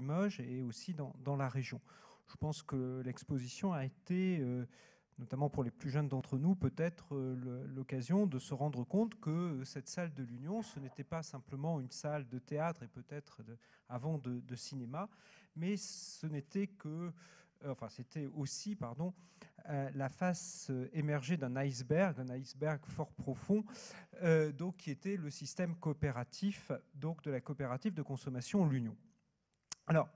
Limoges et aussi dans la région. Je pense que l'exposition a été, notamment pour les plus jeunes d'entre nous, peut-être l'occasion de se rendre compte que cette salle de l'Union, ce n'était pas simplement une salle de théâtre et peut-être avant de cinéma, mais ce n'était que, enfin c'était aussi, pardon, la face émergée d'un iceberg fort profond, donc qui était le système coopératif, donc de la coopérative de consommation l'Union. Alors,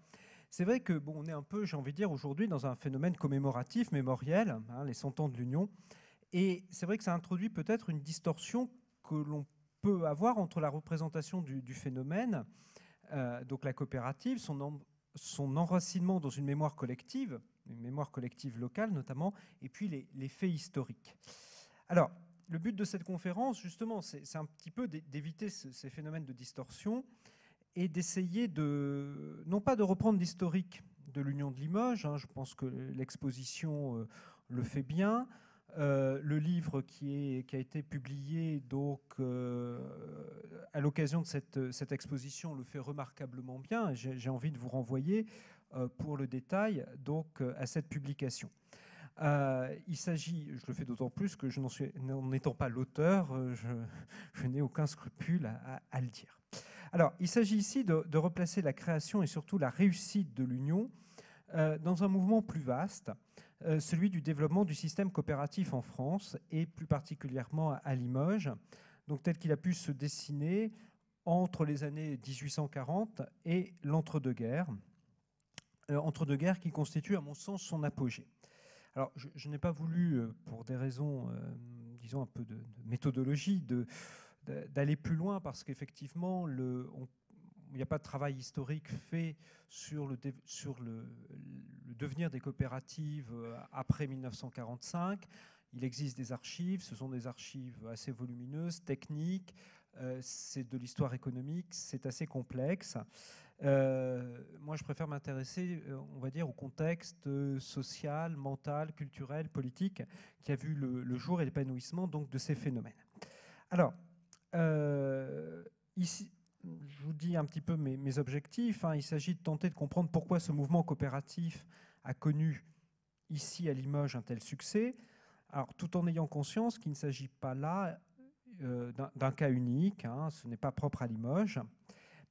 c'est vrai que bon, on est un peu, j'ai envie de dire, aujourd'hui dans un phénomène commémoratif, mémoriel, hein, les 100 ans de l'Union, et c'est vrai que ça introduit peut-être une distorsion que l'on peut avoir entre la représentation du phénomène, donc la coopérative, son enracinement dans une mémoire collective locale notamment, et puis les faits historiques. Alors, le but de cette conférence, justement, c'est un petit peu d'éviter ces phénomènes de distorsion et d'essayer de, non pas de reprendre l'historique de l'Union de Limoges, hein, je pense que l'exposition le fait bien, le livre qui a été publié donc, à l'occasion de cette exposition le fait remarquablement bien. J'ai envie de vous renvoyer pour le détail donc, à cette publication. Il s'agit, je le fais d'autant plus que je n'en étant pas l'auteur, je n'ai aucun scrupule à le dire. Alors, il s'agit ici de replacer la création et surtout la réussite de l'Union dans un mouvement plus vaste, celui du développement du système coopératif en France et plus particulièrement à Limoges, donc tel qu'il a pu se dessiner entre les années 1840 et l'entre-deux-guerres, entre-deux-guerres qui constitue à mon sens son apogée. Alors, je n'ai pas voulu, pour des raisons, disons, un peu de méthodologie, d'aller plus loin, parce qu'effectivement, il n'y a pas de travail historique fait sur le devenir des coopératives après 1945. Il existe des archives, ce sont des archives assez volumineuses, techniques, c'est de l'histoire économique, c'est assez complexe. Moi, je préfère m'intéresser, on va dire, au contexte social, mental, culturel, politique qui a vu le jour et l'épanouissement donc de ces phénomènes. Alors, ici, je vous dis un petit peu mes objectifs. Hein. Il s'agit de tenter de comprendre pourquoi ce mouvement coopératif a connu ici à Limoges un tel succès. Alors, tout en ayant conscience qu'il ne s'agit pas là d'un cas unique, hein, ce n'est pas propre à Limoges.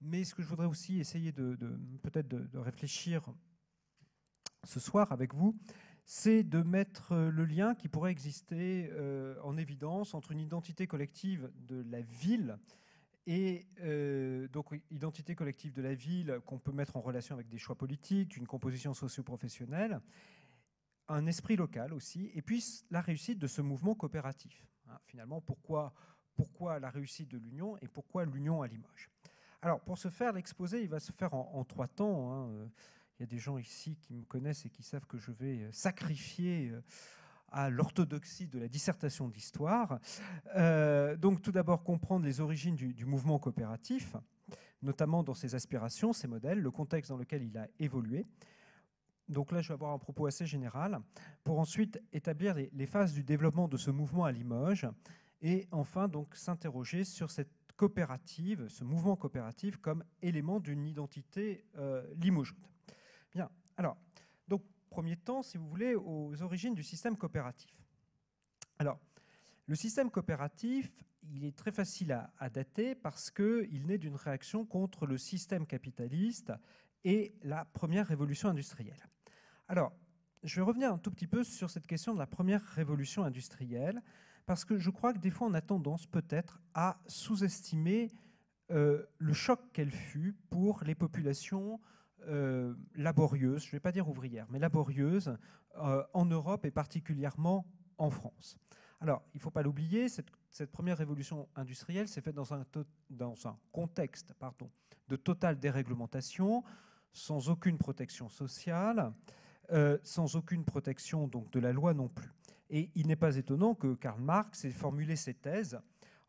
Mais ce que je voudrais aussi essayer peut-être de réfléchir ce soir avec vous, c'est de mettre le lien qui pourrait exister en évidence entre une identité collective de la ville et donc identité collective de la ville qu'on peut mettre en relation avec des choix politiques, une composition socio-professionnelle, un esprit local aussi, et puis la réussite de ce mouvement coopératif. Hein, finalement, pourquoi la réussite de l'Union et pourquoi l'Union à Limoges? Alors, pour ce faire, l'exposé, il va se faire en 3 temps. Hein. Il y a des gens ici qui me connaissent et qui savent que je vais sacrifier à l'orthodoxie de la dissertation d'histoire. Donc, tout d'abord, comprendre les origines du mouvement coopératif, notamment dans ses aspirations, ses modèles, le contexte dans lequel il a évolué. Donc là, je vais avoir un propos assez général, pour ensuite établir les phases du développement de ce mouvement à Limoges, et enfin donc s'interroger sur cette coopérative, ce mouvement coopératif comme élément d'une identité limogeoune. Bien, alors, donc premier temps, si vous voulez, aux origines du système coopératif. Alors, le système coopératif, il est très facile à dater parce qu'il naît d'une réaction contre le système capitaliste et la première révolution industrielle. Alors, je vais revenir un tout petit peu sur cette question de la première révolution industrielle, parce que je crois que des fois on a tendance peut-être à sous-estimer le choc qu'elle fut pour les populations laborieuses, je ne vais pas dire ouvrières, mais laborieuses en Europe et particulièrement en France. Alors, il ne faut pas l'oublier, cette première révolution industrielle s'est faite dans un contexte de totale déréglementation, sans aucune protection sociale, sans aucune protection donc, de la loi non plus. Et il n'est pas étonnant que Karl Marx ait formulé ses thèses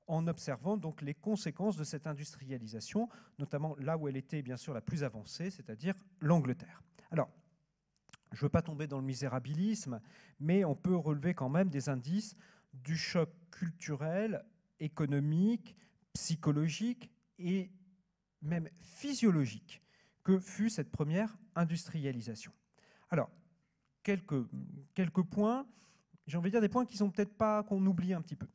en observant donc les conséquences de cette industrialisation, notamment là où elle était bien sûr la plus avancée, c'est-à-dire l'Angleterre. Alors, je ne veux pas tomber dans le misérabilisme, mais on peut relever quand même des indices du choc culturel, économique, psychologique et même physiologique que fut cette première industrialisation. Alors, quelques points, j'ai envie de dire des points qui sont peut-être pas, qu'on oublie un petit peu.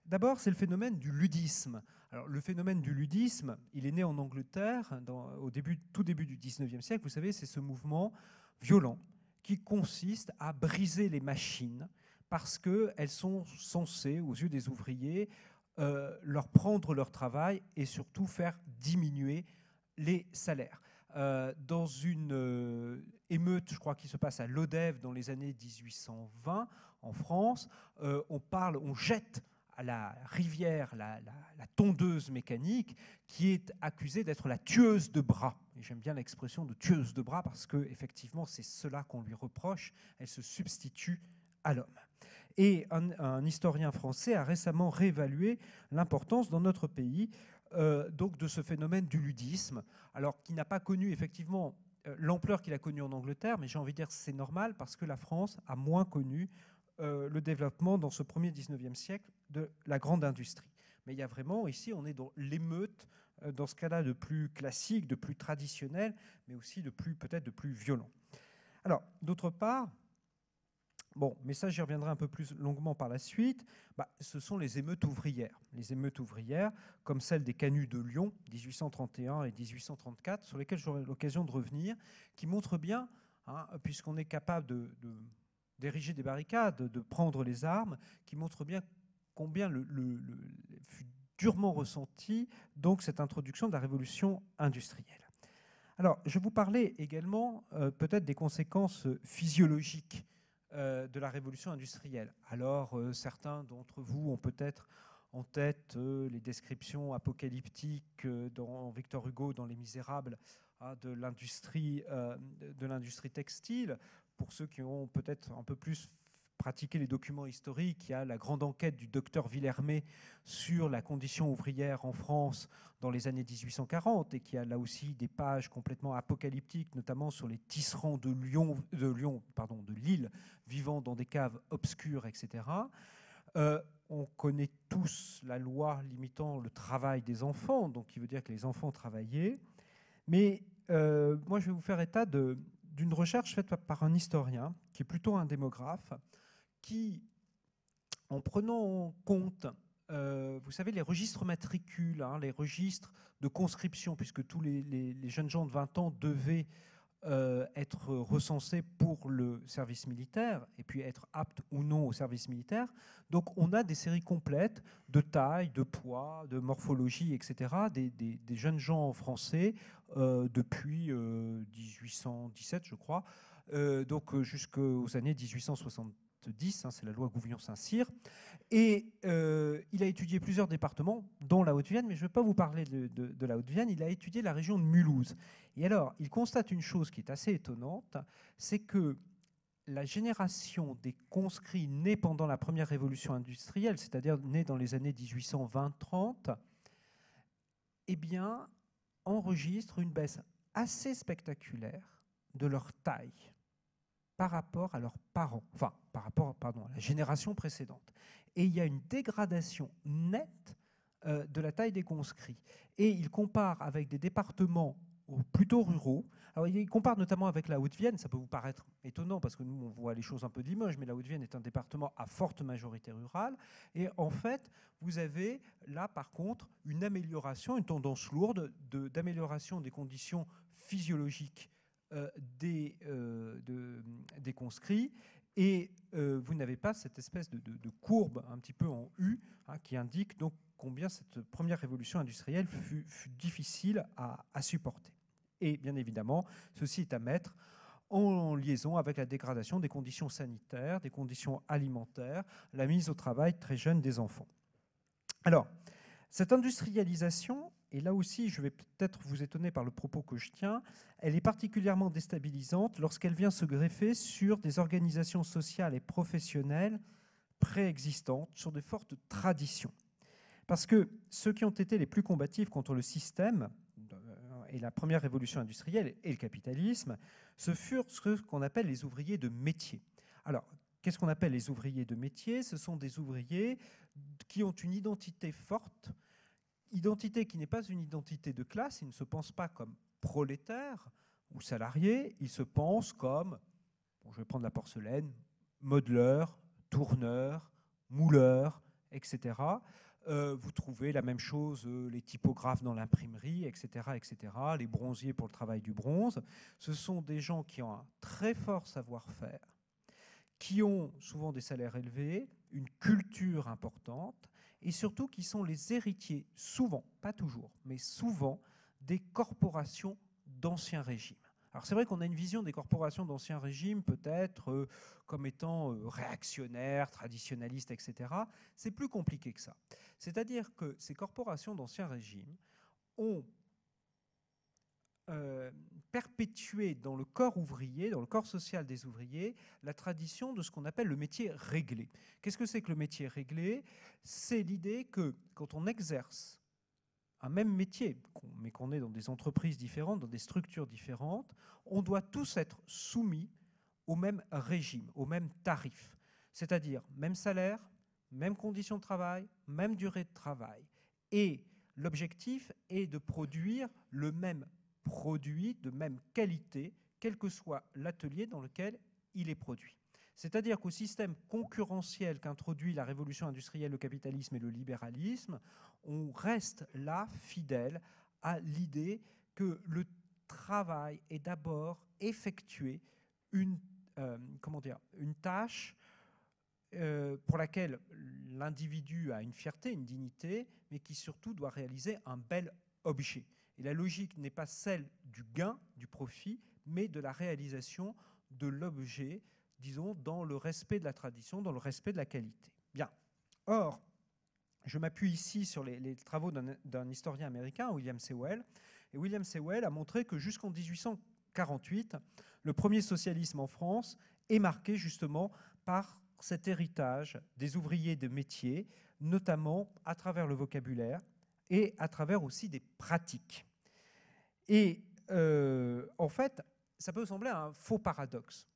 D'abord, c'est le phénomène du ludisme. Alors, le phénomène du ludisme, il est né en Angleterre au tout début du 19e siècle. Vous savez, c'est ce mouvement violent qui consiste à briser les machines parce qu'elles sont censées, aux yeux des ouvriers, leur prendre leur travail et surtout faire diminuer les salaires. Dans une émeute, je crois, qui se passe à Lodève dans les années 1820 en France, on jette à la rivière la tondeuse mécanique qui est accusée d'être la tueuse de bras. Et j'aime bien l'expression de tueuse de bras parce qu'effectivement, c'est cela qu'on lui reproche. Elle se substitue à l'homme. Et un historien français a récemment réévalué l'importance dans notre pays donc de ce phénomène du ludisme, alors qui n'a pas connu effectivement l'ampleur qu'il a connue en Angleterre, mais j'ai envie de dire que c'est normal parce que la France a moins connu le développement dans ce premier 19e siècle de la grande industrie. Mais il y a vraiment, ici, on est dans l'émeute, dans ce cas-là de plus classique, de plus traditionnel, mais aussi peut-être de plus violent. Alors, d'autre part, bon, mais ça, j'y reviendrai un peu plus longuement par la suite, ce sont les émeutes ouvrières. Les émeutes ouvrières, comme celle des canuts de Lyon, 1831 et 1834, sur lesquelles j'aurai l'occasion de revenir, qui montrent bien, hein, puisqu'on est capable d'ériger des barricades, de prendre les armes, qui montrent bien combien fut durement ressenti donc cette introduction de la révolution industrielle. Alors, je vais vous parler également peut-être des conséquences physiologiques de la révolution industrielle. Alors, certains d'entre vous ont peut-être en tête les descriptions apocalyptiques dans Victor Hugo, dans Les Misérables, de l'industrie textile. Pour ceux qui ont peut-être un peu plus pratiqué les documents historiques, il y a la grande enquête du docteur Villermé sur la condition ouvrière en France dans les années 1840 et qui a là aussi des pages complètement apocalyptiques, notamment sur les tisserands de Lille, vivant dans des caves obscures, etc. On connaît tous la loi limitant le travail des enfants, donc qui veut dire que les enfants travaillaient. Mais moi, je vais vous faire état d'une recherche faite par un historien, qui est plutôt un démographe, qui, en prenant en compte, vous savez, les registres matricules, hein, les registres de conscription, puisque tous les jeunes gens de 20 ans devaient être recensés pour le service militaire, et puis être aptes ou non au service militaire. Donc on a des séries complètes de taille, de poids, de morphologie, etc., des jeunes gens français depuis 1817, je crois, donc jusqu'aux années 1870, hein, c'est la loi Gouvion-Saint-Cyr. Et il a étudié plusieurs départements, dont la Haute-Vienne, mais je ne vais pas vous parler de la Haute-Vienne, il a étudié la région de Mulhouse. Et alors, il constate une chose qui est assez étonnante, c'est que la génération des conscrits nés pendant la première révolution industrielle, c'est-à-dire nés dans les années 1820-30, eh bien, enregistre une baisse assez spectaculaire de leur taille par rapport à leurs parents, enfin, par rapport, pardon, à la génération précédente. Et il y a une dégradation nette de la taille des conscrits. Et il compare avec des départements plutôt ruraux. Alors, il compare notamment avec la Haute-Vienne. Ça peut vous paraître étonnant parce que nous, on voit les choses un peu de Limoges, mais la Haute-Vienne est un département à forte majorité rurale. Et en fait, vous avez là, par contre, une amélioration, une tendance lourde d'amélioration des conditions physiologiques des conscrits. Et vous n'avez pas cette espèce de courbe un petit peu en U, hein, qui indique donc combien cette première révolution industrielle fut difficile à supporter. Et bien évidemment, ceci est à mettre en liaison avec la dégradation des conditions sanitaires, des conditions alimentaires, la mise au travail très jeune des enfants. Alors, cette industrialisation, et là aussi je vais peut-être vous étonner par le propos que je tiens, elle est particulièrement déstabilisante lorsqu'elle vient se greffer sur des organisations sociales et professionnelles préexistantes, sur de fortes traditions. Parce que ceux qui ont été les plus combatifs contre le système et la première révolution industrielle et le capitalisme, ce furent ce qu'on appelle les ouvriers de métier. Alors, qu'est-ce qu'on appelle les ouvriers de métier? Ce sont des ouvriers qui ont une identité forte, identité qui n'est pas une identité de classe, ils ne se pensent pas comme prolétaires, ou salariés, ils se pensent comme, bon, je vais prendre la porcelaine, modeleur, tourneur, mouleur, etc. Vous trouvez la même chose, les typographes dans l'imprimerie, etc., etc., les bronziers pour le travail du bronze. Ce sont des gens qui ont un très fort savoir-faire, qui ont souvent des salaires élevés, une culture importante, et surtout qui sont les héritiers, souvent, pas toujours, mais souvent, des corporations d'ancien régime. Alors c'est vrai qu'on a une vision des corporations d'ancien régime peut-être comme étant réactionnaires, traditionnalistes, etc. C'est plus compliqué que ça. C'est-à-dire que ces corporations d'ancien régime ont perpétué dans le corps ouvrier, dans le corps social des ouvriers, la tradition de ce qu'on appelle le métier réglé. Qu'est-ce que c'est que le métier réglé? C'est l'idée que quand on exerce un même métier, mais qu'on est dans des entreprises différentes, dans des structures différentes, on doit tous être soumis au même régime, au même tarif. C'est-à-dire même salaire, même conditions de travail, même durée de travail. Et l'objectif est de produire le même produit de même qualité, quel que soit l'atelier dans lequel il est produit. C'est-à-dire qu'au système concurrentiel qu'introduit la révolution industrielle, le capitalisme et le libéralisme, on reste là fidèle à l'idée que le travail est d'abord effectué une tâche pour laquelle l'individu a une fierté, une dignité, mais qui surtout doit réaliser un bel objet. Et la logique n'est pas celle du gain, du profit, mais de la réalisation de l'objet, disons, dans le respect de la tradition, dans le respect de la qualité. Bien. Or, je m'appuie ici sur les travaux d'un historien américain, William Sewell. Et William Sewell a montré que jusqu'en 1848, le premier socialisme en France est marqué justement par cet héritage des ouvriers de métier, notamment à travers le vocabulaire et à travers aussi des pratiques. Et en fait, ça peut sembler un faux paradoxe.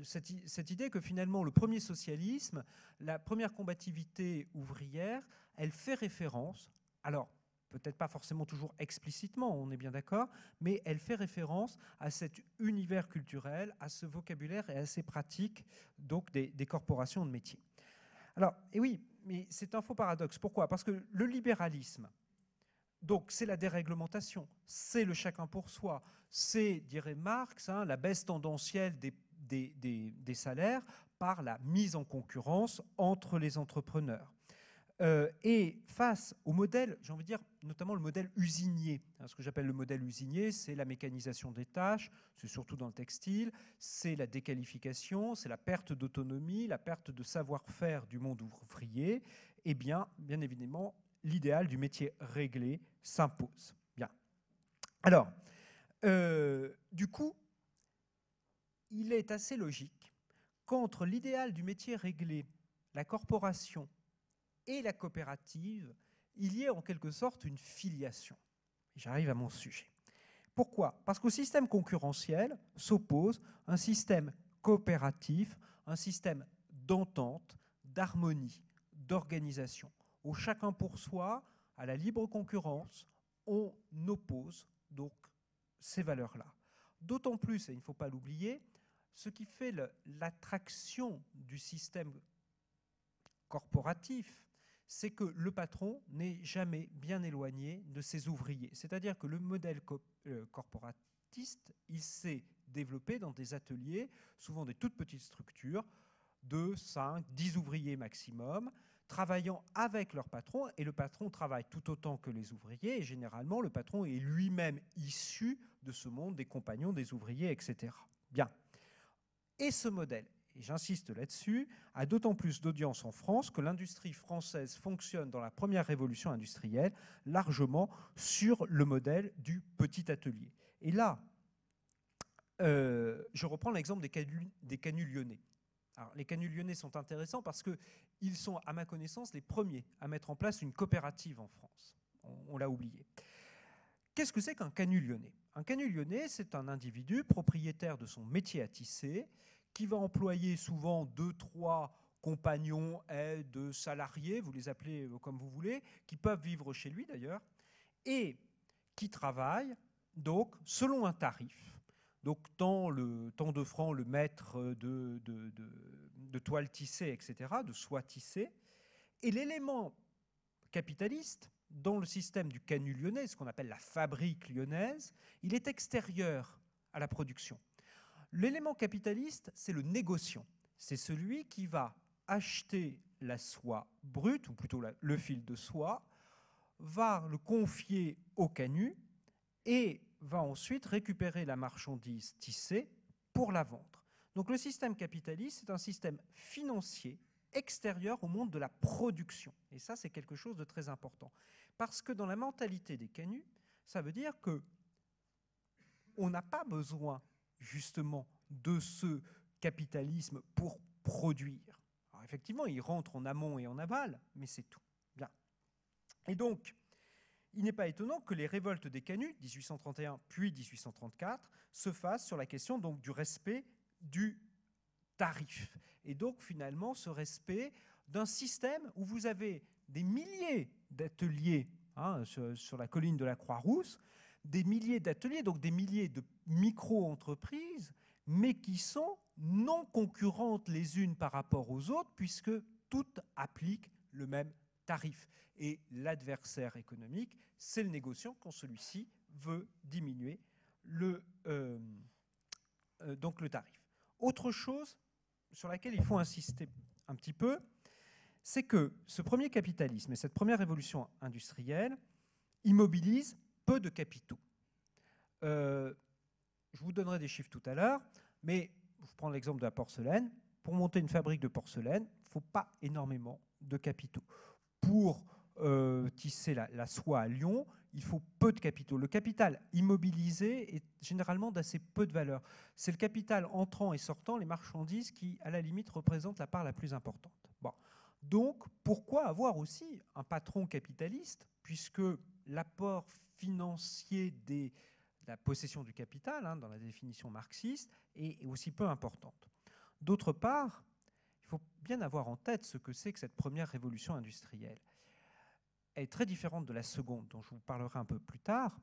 Cette idée que finalement le premier socialisme, la première combativité ouvrière, elle fait référence, alors peut-être pas forcément toujours explicitement, on est bien d'accord, mais elle fait référence à cet univers culturel, à ce vocabulaire et à ces pratiques donc des corporations de métiers. Alors, et oui, mais c'est un faux paradoxe. Pourquoi? Parce que le libéralisme, donc c'est la déréglementation, c'est le chacun pour soi, c'est, dirait Marx, la baisse tendancielle des salaires par la mise en concurrence entre les entrepreneurs. Et face au modèle, j'ai envie de dire, notamment le modèle usinier, ce que j'appelle le modèle usinier, c'est la mécanisation des tâches, c'est surtout dans le textile, c'est la déqualification, c'est la perte d'autonomie, la perte de savoir-faire du monde ouvrier, et bien évidemment, l'idéal du métier réglé s'impose. Bien. Alors, du coup, il est assez logique qu'entre l'idéal du métier réglé, la corporation et la coopérative, il y ait en quelque sorte une filiation. J'arrive à mon sujet. Pourquoi? Parce qu'au système concurrentiel s'oppose un système coopératif, un système d'entente, d'harmonie, d'organisation. Au chacun pour soi, à la libre concurrence, on oppose donc ces valeurs-là. D'autant plus, et il ne faut pas l'oublier, ce qui fait l'attraction du système corporatif, c'est que le patron n'est jamais bien éloigné de ses ouvriers. C'est-à-dire que le modèle corporatiste, il s'est développé dans des ateliers, souvent des toutes petites structures, de 5, 10 ouvriers maximum, travaillant avec leur patron, et le patron travaille tout autant que les ouvriers, et généralement le patron est lui-même issu de ce monde des compagnons, des ouvriers, etc. Bien. Et ce modèle, et j'insiste là-dessus, a d'autant plus d'audience en France que l'industrie française fonctionne dans la première révolution industrielle largement sur le modèle du petit atelier. Et là, je reprends l'exemple des canuts lyonnais. Alors, les canuts lyonnais sont intéressants parce qu'ils sont, à ma connaissance, les premiers à mettre en place une coopérative en France. On l'a oublié. Qu'est-ce que c'est qu'un canut lyonnais? Un canut lyonnais, c'est un individu propriétaire de son métier à tisser qui va employer souvent 2, 3 compagnons, aides, salariés, vous les appelez comme vous voulez, qui peuvent vivre chez lui d'ailleurs, et qui travaillent donc selon un tarif, donc tant de francs le mètre de toile tissée, etc., de soie tissée, et l'élément capitaliste, dans le système du canut lyonnais, ce qu'on appelle la fabrique lyonnaise, il est extérieur à la production. L'élément capitaliste, c'est le négociant. C'est celui qui va acheter la soie brute, ou plutôt le fil de soie, va le confier au canut et va ensuite récupérer la marchandise tissée pour la vendre. Donc le système capitaliste, c'est un système financier extérieur au monde de la production. Et ça, c'est quelque chose de très important. Parce que dans la mentalité des canuts, ça veut dire que on n'a pas besoin justement de ce capitalisme pour produire. Alors effectivement, il rentre en amont et en aval, mais c'est tout. Bien. Et donc, il n'est pas étonnant que les révoltes des canuts, 1831 puis 1834, se fassent sur la question donc du respect du tarif. Et donc, finalement, ce respect d'un système où vous avez des milliers d'ateliers sur la colline de la Croix-Rousse, des milliers d'ateliers, donc des milliers de micro-entreprises, mais qui sont non concurrentes les unes par rapport aux autres, puisque toutes appliquent le même tarif. Et l'adversaire économique, c'est le négociant quand celui-ci veut diminuer donc le tarif. Autre chose sur laquelle il faut insister un petit peu, c'est que ce premier capitalisme et cette première révolution industrielle immobilisent peu de capitaux. Je vous donnerai des chiffres tout à l'heure, mais je vais prendre l'exemple de la porcelaine. Pour monter une fabrique de porcelaine, il ne faut pas énormément de capitaux. Pour tisser la soie à Lyon, il faut peu de capitaux. Le capital immobilisé est généralement d'assez peu de valeur. C'est le capital entrant et sortant, les marchandises, qui, à la limite, représentent la part la plus importante. Bon. Donc, pourquoi avoir aussi un patron capitaliste, puisque l'apport financier de la possession du capital, dans la définition marxiste, est aussi peu importante. D'autre part, il faut bien avoir en tête ce que c'est que cette première révolution industrielle. Elle est très différente de la seconde, dont je vous parlerai un peu plus tard.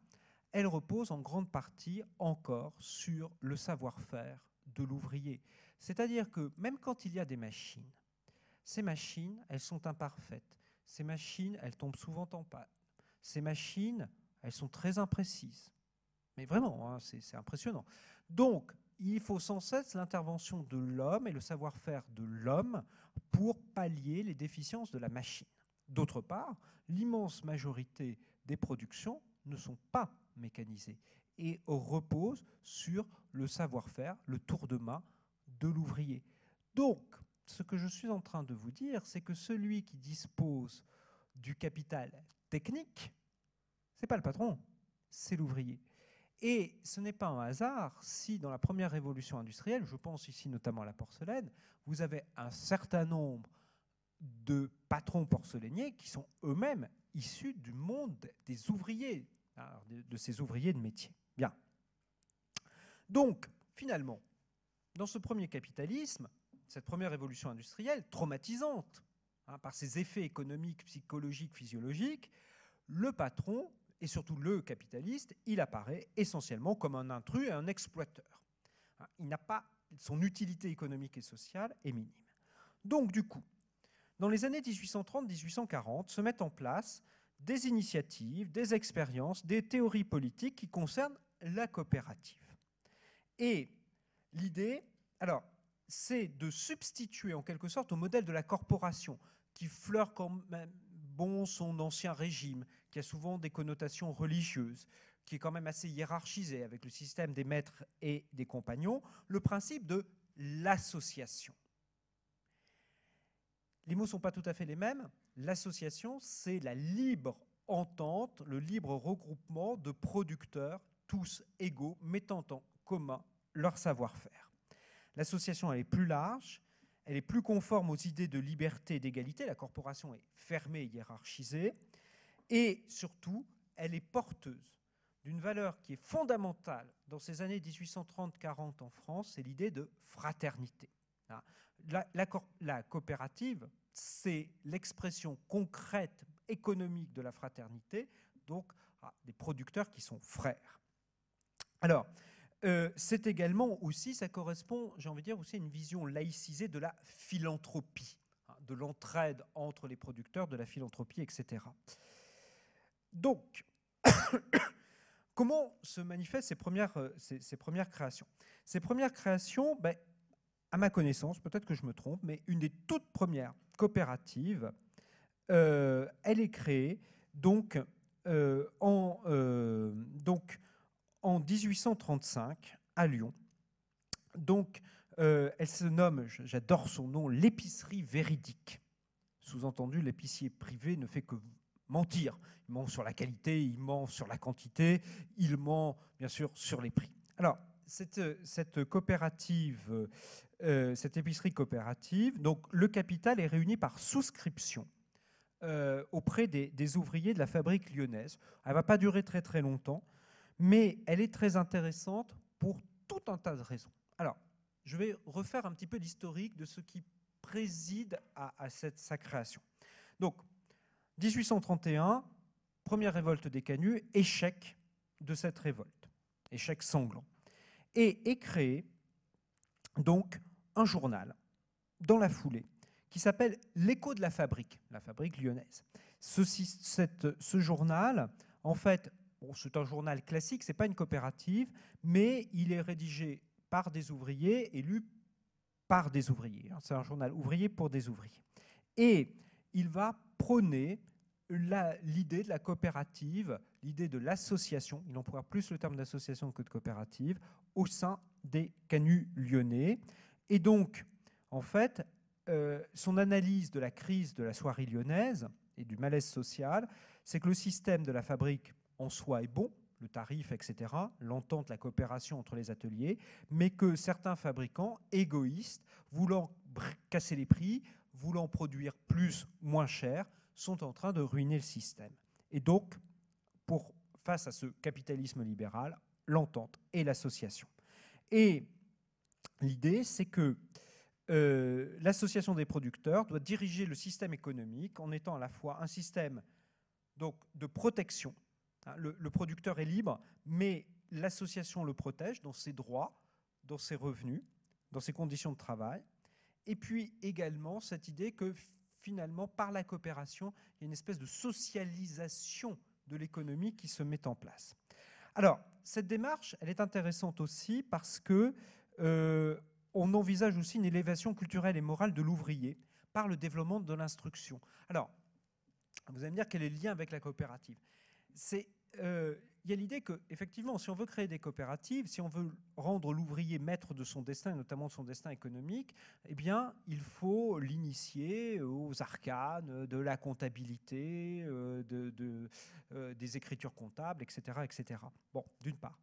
Elle repose en grande partie encore sur le savoir-faire de l'ouvrier. C'est-à-dire que même quand il y a des machines, ces machines, elles sont imparfaites. Ces machines, elles tombent souvent en panne. Ces machines, elles sont très imprécises. Mais vraiment, c'est impressionnant. Donc, il faut sans cesse l'intervention de l'homme et le savoir-faire de l'homme pour pallier les déficiences de la machine. D'autre part, l'immense majorité des productions ne sont pas mécanisées et reposent sur le savoir-faire, le tour de main de l'ouvrier. Donc, ce que je suis en train de vous dire, c'est que celui qui dispose du capital technique, ce n'est pas le patron, c'est l'ouvrier. Et ce n'est pas un hasard si, dans la première révolution industrielle, je pense ici notamment à la porcelaine, vous avez un certain nombre de patrons porcelainiers qui sont eux-mêmes issus du monde des ouvriers, de ces ouvriers de métier. Bien. Donc, finalement, dans ce premier capitalisme, cette première révolution industrielle, traumatisante par ses effets économiques, psychologiques, physiologiques, le patron, et surtout le capitaliste, il apparaît essentiellement comme un intrus et un exploiteur. Il n'a pas, son utilité économique et sociale est minime. Donc, du coup, dans les années 1830-1840, se mettent en place des initiatives, des expériences, des théories politiques qui concernent la coopérative. Et l'idée, alors, c'est de substituer en quelque sorte au modèle de la corporation, qui fleure quand même son ancien régime, qui a souvent des connotations religieuses, qui est quand même assez hiérarchisé avec le système des maîtres et des compagnons, le principe de l'association. Les mots ne sont pas tout à fait les mêmes. L'association, c'est la libre entente, le libre regroupement de producteurs, tous égaux, mettant en commun leur savoir-faire. L'association, elle est plus large, elle est plus conforme aux idées de liberté et d'égalité. La corporation est fermée et hiérarchisée. Et surtout, elle est porteuse d'une valeur qui est fondamentale dans ces années 1830-40 en France, c'est l'idée de fraternité. La coopérative, c'est l'expression concrète économique de la fraternité, donc des producteurs qui sont frères. Alors, c'est également aussi, ça correspond, j'ai envie de dire, aussi à une vision laïcisée de la philanthropie, hein, de l'entraide entre les producteurs, de la philanthropie, etc. Donc, comment se manifestent ces premières créations? Ces premières créations, ben, à ma connaissance, peut-être que je me trompe, mais une des toutes premières coopératives, elle est créée donc, en 1835 à Lyon. Donc, elle se nomme, j'adore son nom, l'épicerie véridique. Sous-entendu, l'épicier privé ne fait que mentir. Il ment sur la qualité, il ment sur la quantité, il ment bien sûr sur les prix. Alors, cette coopérative, cette épicerie coopérative, donc le capital est réuni par souscription auprès des ouvriers de la fabrique lyonnaise. Elle ne va pas durer très très longtemps, mais elle est très intéressante pour tout un tas de raisons. Alors, je vais refaire un petit peu l'historique de ce qui préside à sa création. Donc, 1831, première révolte des Canuts, échec de cette révolte, échec sanglant. Et est créé donc un journal dans la foulée qui s'appelle L'Écho de la fabrique lyonnaise. Ce journal, en fait, bon, c'est un journal classique, ce n'est pas une coopérative, mais il est rédigé par des ouvriers, élu par des ouvriers. C'est un journal ouvrier pour des ouvriers. Et il va prôner l'idée de la coopérative, l'idée de l'association, il emploie plus le terme d'association que de coopérative, au sein des Canuts lyonnais. Et donc, en fait, son analyse de la crise de la soierie lyonnaise et du malaise social, c'est que le système de la fabrique en soi est bon, le tarif, etc., l'entente, la coopération entre les ateliers, mais que certains fabricants égoïstes, voulant casser les prix, voulant produire plus, moins cher, sont en train de ruiner le système. Et donc, face à ce capitalisme libéral, l'entente et l'association. Et l'idée, c'est que l'association des producteurs doit diriger le système économique en étant à la fois un système donc, de protection. Le producteur est libre, mais l'association le protège dans ses droits, dans ses revenus, dans ses conditions de travail. Et puis également cette idée que finalement, par la coopération, il y a une espèce de socialisation de l'économie qui se met en place. Alors, cette démarche, elle est intéressante aussi parce que on envisage aussi une élévation culturelle et morale de l'ouvrier par le développement de l'instruction. Alors, vous allez me dire quel est le lien avec la coopérative. Il y a l'idée qu'effectivement, si on veut créer des coopératives, si on veut rendre l'ouvrier maître de son destin, et notamment de son destin économique, eh bien, il faut l'initier aux arcanes de la comptabilité, des écritures comptables, etc., etc. Bon, d'une part.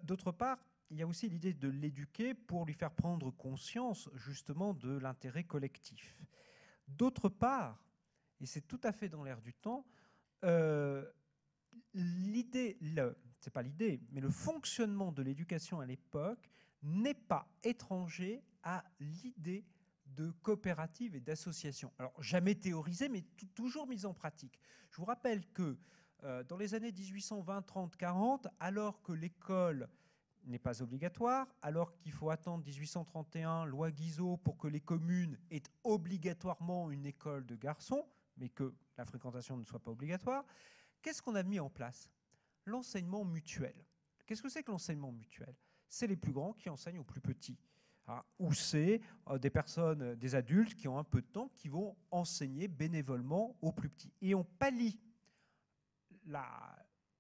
D'autre part, il y a aussi l'idée de l'éduquer pour lui faire prendre conscience, justement, de l'intérêt collectif. D'autre part, et c'est tout à fait dans l'air du temps, c'est pas l'idée, mais le fonctionnement de l'éducation à l'époque n'est pas étranger à l'idée de coopérative et d'association. Alors, jamais théorisée, mais toujours mise en pratique. Je vous rappelle que dans les années 1820, 30, 40, alors que l'école n'est pas obligatoire, alors qu'il faut attendre 1831, loi Guizot, pour que les communes aient obligatoirement une école de garçons, mais que la fréquentation ne soit pas obligatoire, qu'est-ce qu'on a mis en place? L'enseignement mutuel. Qu'est-ce que c'est que l'enseignement mutuel? C'est les plus grands qui enseignent aux plus petits. Ou c'est des personnes, des adultes qui ont un peu de temps, qui vont enseigner bénévolement aux plus petits. Et on pallie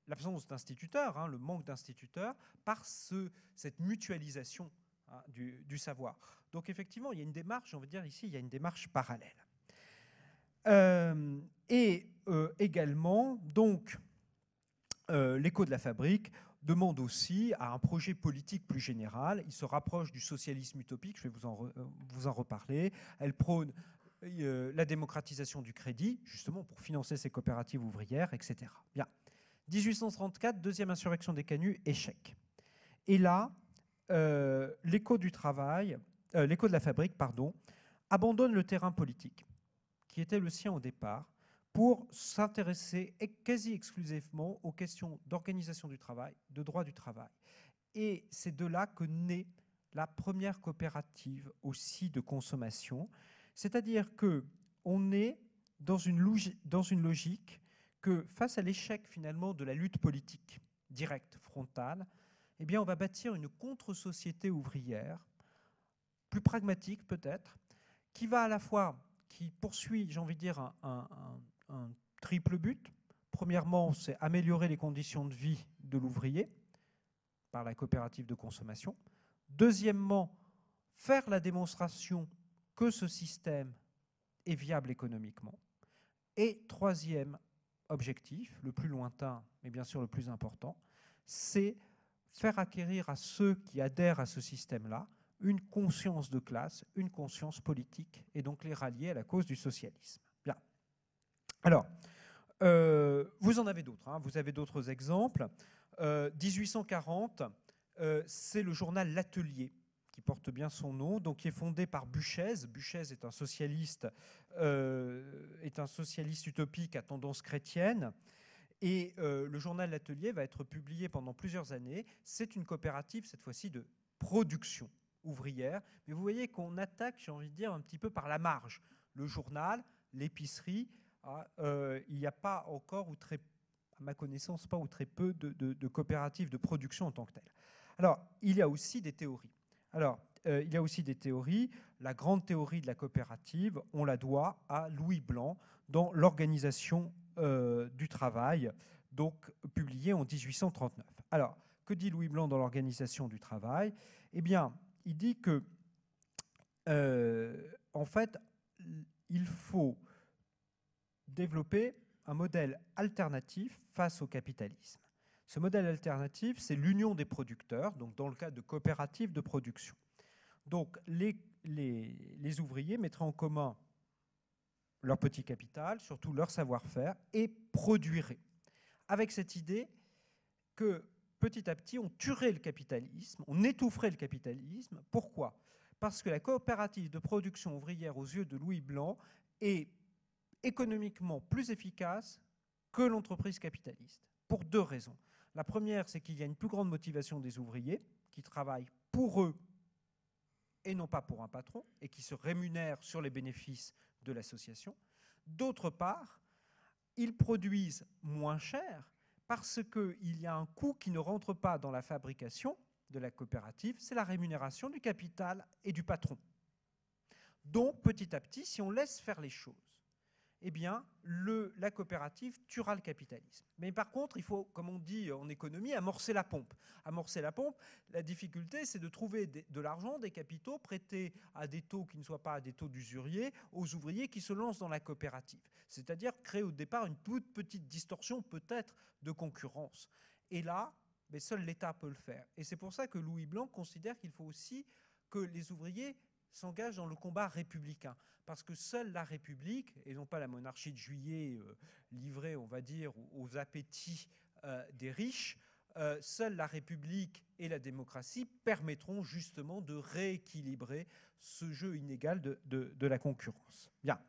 l'absence d'instituteurs, le manque d'instituteurs, par cette mutualisation du savoir. Donc effectivement, il y a une démarche, on va dire ici, il y a une démarche parallèle. Également, donc, l'Écho de la fabrique demande aussi à un projet politique plus général. Il se rapproche du socialisme utopique, je vais vous en reparler. Elle prône la démocratisation du crédit, justement pour financer ces coopératives ouvrières, etc. Bien. 1834, deuxième insurrection des Canuts, échec. Et là, l'Écho de la fabrique, abandonne le terrain politique qui était le sien au départ, pour s'intéresser quasi exclusivement aux questions d'organisation du travail, de droit du travail. Et c'est de là que naît la première coopérative aussi de consommation. C'est-à-dire qu'on est dans une logique que face à l'échec finalement de la lutte politique directe, frontale, eh bien on va bâtir une contre-société ouvrière, plus pragmatique peut-être, qui va à la fois, qui poursuit, j'ai envie de dire, un triple but. Premièrement, c'est améliorer les conditions de vie de l'ouvrier par la coopérative de consommation. Deuxièmement, faire la démonstration que ce système est viable économiquement. Et troisième objectif, le plus lointain, mais bien sûr le plus important, c'est faire acquérir à ceux qui adhèrent à ce système-là une conscience de classe, une conscience politique, et donc les rallier à la cause du socialisme. Bien. Alors, vous en avez d'autres, hein, vous avez d'autres exemples. 1840, c'est le journal L'Atelier, qui porte bien son nom, donc qui est fondé par Buchez. Buchez est un socialiste utopique à tendance chrétienne. Et le journal L'Atelier va être publié pendant plusieurs années. C'est une coopérative, cette fois-ci, de production ouvrière. Mais vous voyez qu'on attaque, j'ai envie de dire, un petit peu par la marge. Le journal, l'épicerie, il n'y a pas encore, ou très, à ma connaissance, pas ou très peu de coopératives de production en tant que telles. Alors, il y a aussi des théories. Alors, il y a aussi des théories. La grande théorie de la coopérative, on la doit à Louis Blanc dans l'organisation du travail, donc publié en 1839. Alors, que dit Louis Blanc dans l'organisation du travail? Eh bien, il dit que, en fait, il faut développer un modèle alternatif face au capitalisme. Ce modèle alternatif, c'est l'union des producteurs, donc dans le cas de coopératives de production. Donc les ouvriers mettraient en commun leur petit capital, surtout leur savoir-faire, et produiraient. Avec cette idée que petit à petit, on tuerait le capitalisme, on étoufferait le capitalisme. Pourquoi? Parce que la coopérative de production ouvrière aux yeux de Louis Blanc est économiquement plus efficace que l'entreprise capitaliste, pour deux raisons. La première, c'est qu'il y a une plus grande motivation des ouvriers qui travaillent pour eux et non pas pour un patron, et qui se rémunèrent sur les bénéfices de l'association. D'autre part, ils produisent moins cher parce qu'il y a un coût qui ne rentre pas dans la fabrication de la coopérative, c'est la rémunération du capital et du patron. Donc, petit à petit, si on laisse faire les choses, eh bien, la coopérative tuera le capitalisme. Mais par contre, il faut, comme on dit en économie, amorcer la pompe. Amorcer la pompe, la difficulté, c'est de trouver de l'argent, des capitaux prêtés à des taux qui ne soient pas à des taux d'usurier aux ouvriers qui se lancent dans la coopérative. C'est-à-dire créer au départ une toute petite distorsion peut-être de concurrence. Et là, mais seul l'État peut le faire. Et c'est pour ça que Louis Blanc considère qu'il faut aussi que les ouvriers s'engagent dans le combat républicain. Parce que seule la République, et non pas la monarchie de Juillet livrée, on va dire, aux appétits des riches, seule la République et la démocratie permettront justement de rééquilibrer ce jeu inégal de la concurrence. Bien.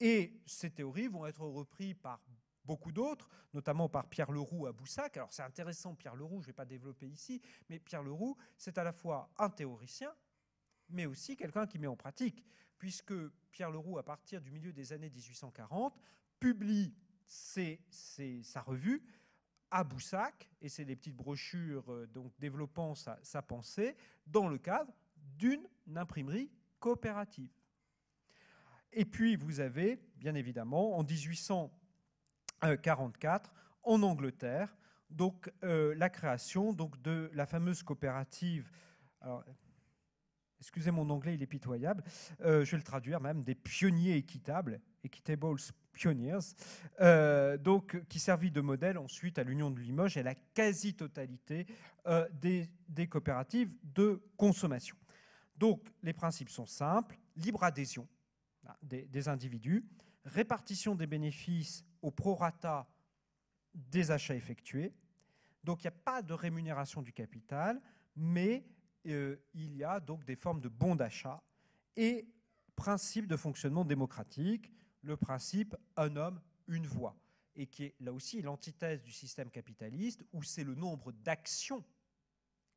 Et ces théories vont être reprises par beaucoup d'autres, notamment par Pierre Leroux à Boussac. Alors c'est intéressant, Pierre Leroux, je ne vais pas développer ici, mais Pierre Leroux, c'est à la fois un théoricien, mais aussi quelqu'un qui met en pratique, puisque Pierre Leroux, à partir du milieu des années 1840, publie sa revue à Boussac, et c'est des petites brochures donc développant sa pensée, dans le cadre d'une imprimerie coopérative. Et puis vous avez, bien évidemment, en 1844, en Angleterre, donc, la création donc, de la fameuse coopérative. Alors, excusez mon anglais, il est pitoyable. Je vais le traduire même, des pionniers équitables, Equitable Pioneers, donc, qui servit de modèle ensuite à l'Union de Limoges et à la quasi-totalité des coopératives de consommation. Donc, les principes sont simples, libre adhésion des individus, répartition des bénéfices au prorata des achats effectués. Donc, il n'y a pas de rémunération du capital, mais il y a donc des formes de bons d'achat et principe de fonctionnement démocratique, le principe un homme, une voix, et qui est là aussi l'antithèse du système capitaliste où c'est le nombre d'actions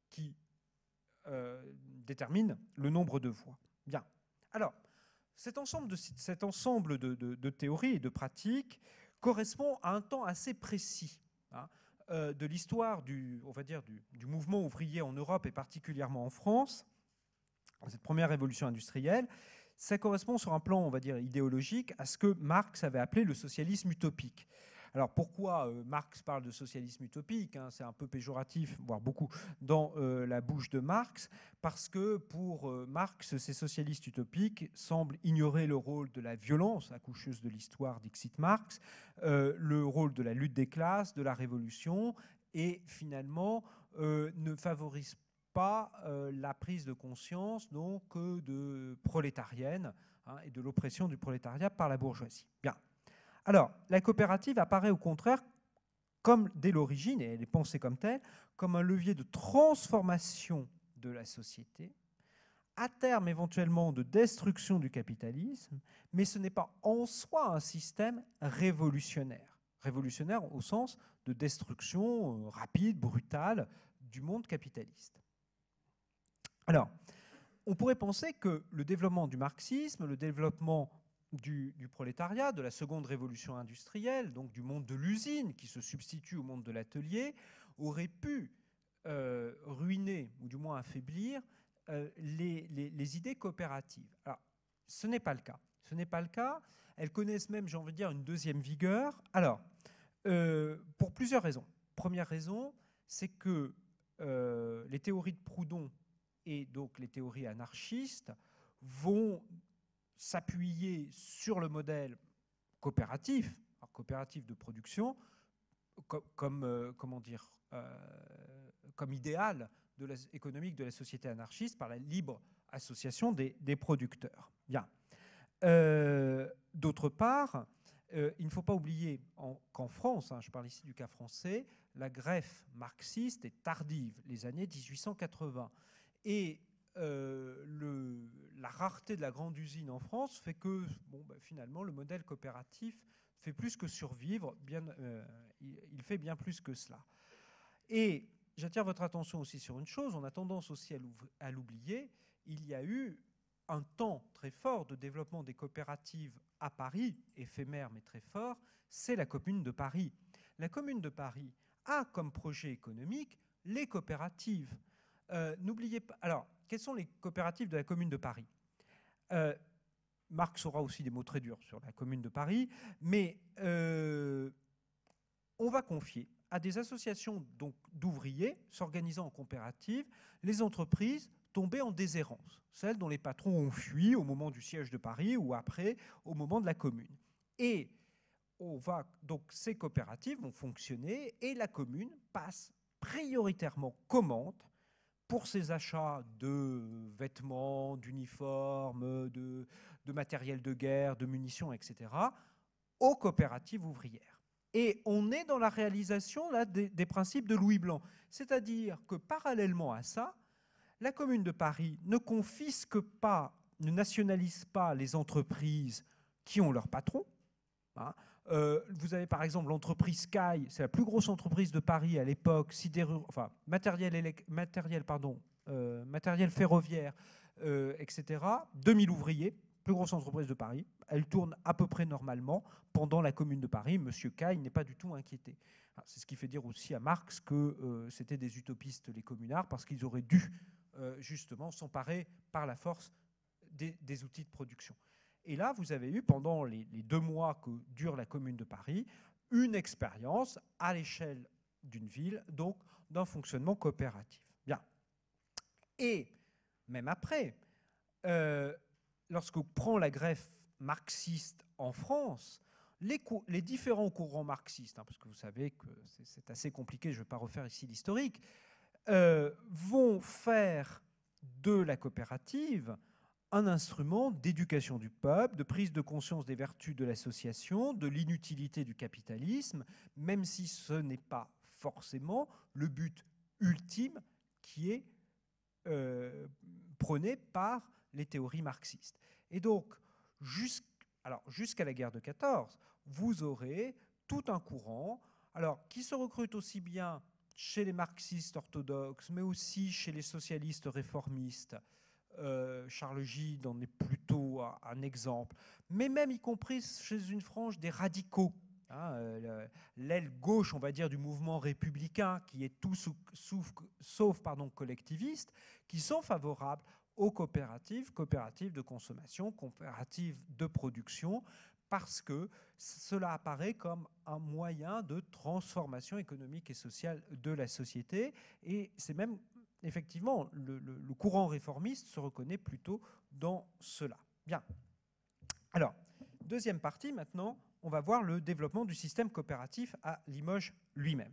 qui détermine le nombre de voix. Bien. Alors, cet ensemble de théories et de pratiques correspond à un temps assez précis de l'histoire on va dire, du mouvement ouvrier en Europe et particulièrement en France, cette première révolution industrielle. Ça correspond sur un plan, on va dire, idéologique à ce que Marx avait appelé le socialisme utopique. Alors pourquoi Marx parle de socialisme utopique, hein, c'est un peu péjoratif, voire beaucoup, dans la bouche de Marx, parce que pour Marx, ces socialistes utopiques semblent ignorer le rôle de la violence accoucheuse de l'histoire, dixit Marx, le rôle de la lutte des classes, de la révolution, et finalement ne favorisent pas la prise de conscience donc de prolétarienne hein, et de l'oppression du prolétariat par la bourgeoisie. Bien. Alors, la coopérative apparaît au contraire comme dès l'origine, et elle est pensée comme telle, comme un levier de transformation de la société, à terme éventuellement de destruction du capitalisme, mais ce n'est pas en soi un système révolutionnaire. Révolutionnaire au sens de destruction rapide, brutale du monde capitaliste. Alors, on pourrait penser que le développement du marxisme, le développement du prolétariat, de la seconde révolution industrielle, donc du monde de l'usine qui se substitue au monde de l'atelier, aurait pu ruiner, ou du moins affaiblir, les idées coopératives. Alors, ce n'est pas le cas. Ce n'est pas le cas. Elles connaissent même, j'ai envie de dire, une deuxième vigueur. Alors, pour plusieurs raisons. Première raison, c'est que les théories de Proudhon et donc les théories anarchistes vont s'appuyer sur le modèle coopératif, coopératif de production, comment dire, comme idéal économique de la société anarchiste par la libre association des producteurs. Bien. D'autre part, il ne faut pas oublier qu'en France, hein, je parle ici du cas français, la greffe marxiste est tardive, les années 1880. Et la rareté de la grande usine en France fait que finalement le modèle coopératif fait plus que survivre, il fait bien plus que cela. Et j'attire votre attention aussi sur une chose, on a tendance aussi à l'oublier, il y a eu un temps très fort de développement des coopératives à Paris, éphémère mais très fort, c'est la Commune de Paris. La Commune de Paris a comme projet économique les coopératives. N'oubliez pas. Alors, quelles sont les coopératives de la Commune de Paris ? Marx aura aussi des mots très durs sur la Commune de Paris, mais on va confier à des associations d'ouvriers s'organisant en coopérative les entreprises tombées en déshérence, celles dont les patrons ont fui au moment du siège de Paris ou après, au moment de la Commune. Et donc ces coopératives vont fonctionner et la Commune passe prioritairement commande pour ses achats de vêtements, d'uniformes, de matériel de guerre, de munitions, etc., aux coopératives ouvrières. Et on est dans la réalisation là, des principes de Louis Blanc. C'est-à-dire que parallèlement à ça, la Commune de Paris ne confisque pas, ne nationalise pas les entreprises qui ont leur patron. Hein. Vous avez par exemple l'entreprise Sky, c'est la plus grosse entreprise de Paris à l'époque, matériel ferroviaire, etc. 2000 ouvriers, plus grosse entreprise de Paris. Elle tourne à peu près normalement. Pendant la Commune de Paris, M. Caille n'est pas du tout inquiété. C'est ce qui fait dire aussi à Marx que c'était des utopistes, les communards, parce qu'ils auraient dû justement s'emparer par la force des outils de production. Et là, vous avez eu, pendant les 2 mois que dure la Commune de Paris, une expérience à l'échelle d'une ville, donc d'un fonctionnement coopératif. Bien. Et même après, lorsqu'on prend la greffe marxiste en France, les différents courants marxistes, hein, parce que vous savez que c'est assez compliqué, je ne vais pas refaire ici l'historique, vont faire de la coopérative un instrument d'éducation du peuple, de prise de conscience des vertus de l'association, de l'inutilité du capitalisme, même si ce n'est pas forcément le but ultime qui est prôné par les théories marxistes. Et donc, jusqu'à la guerre de 14, vous aurez tout un courant qui se recrute aussi bien chez les marxistes orthodoxes, mais aussi chez les socialistes réformistes. Charles Gide en est plutôt un exemple, mais même y compris chez une frange des radicaux, l'aile gauche, on va dire, du mouvement républicain, qui est tout sauf collectiviste, qui sont favorables aux coopératives de consommation, coopératives de production, parce que cela apparaît comme un moyen de transformation économique et sociale de la société. Et c'est même, effectivement, le courant réformiste se reconnaît plutôt dans cela. Bien. Alors, deuxième partie, maintenant, on va voir le développement du système coopératif à Limoges lui-même.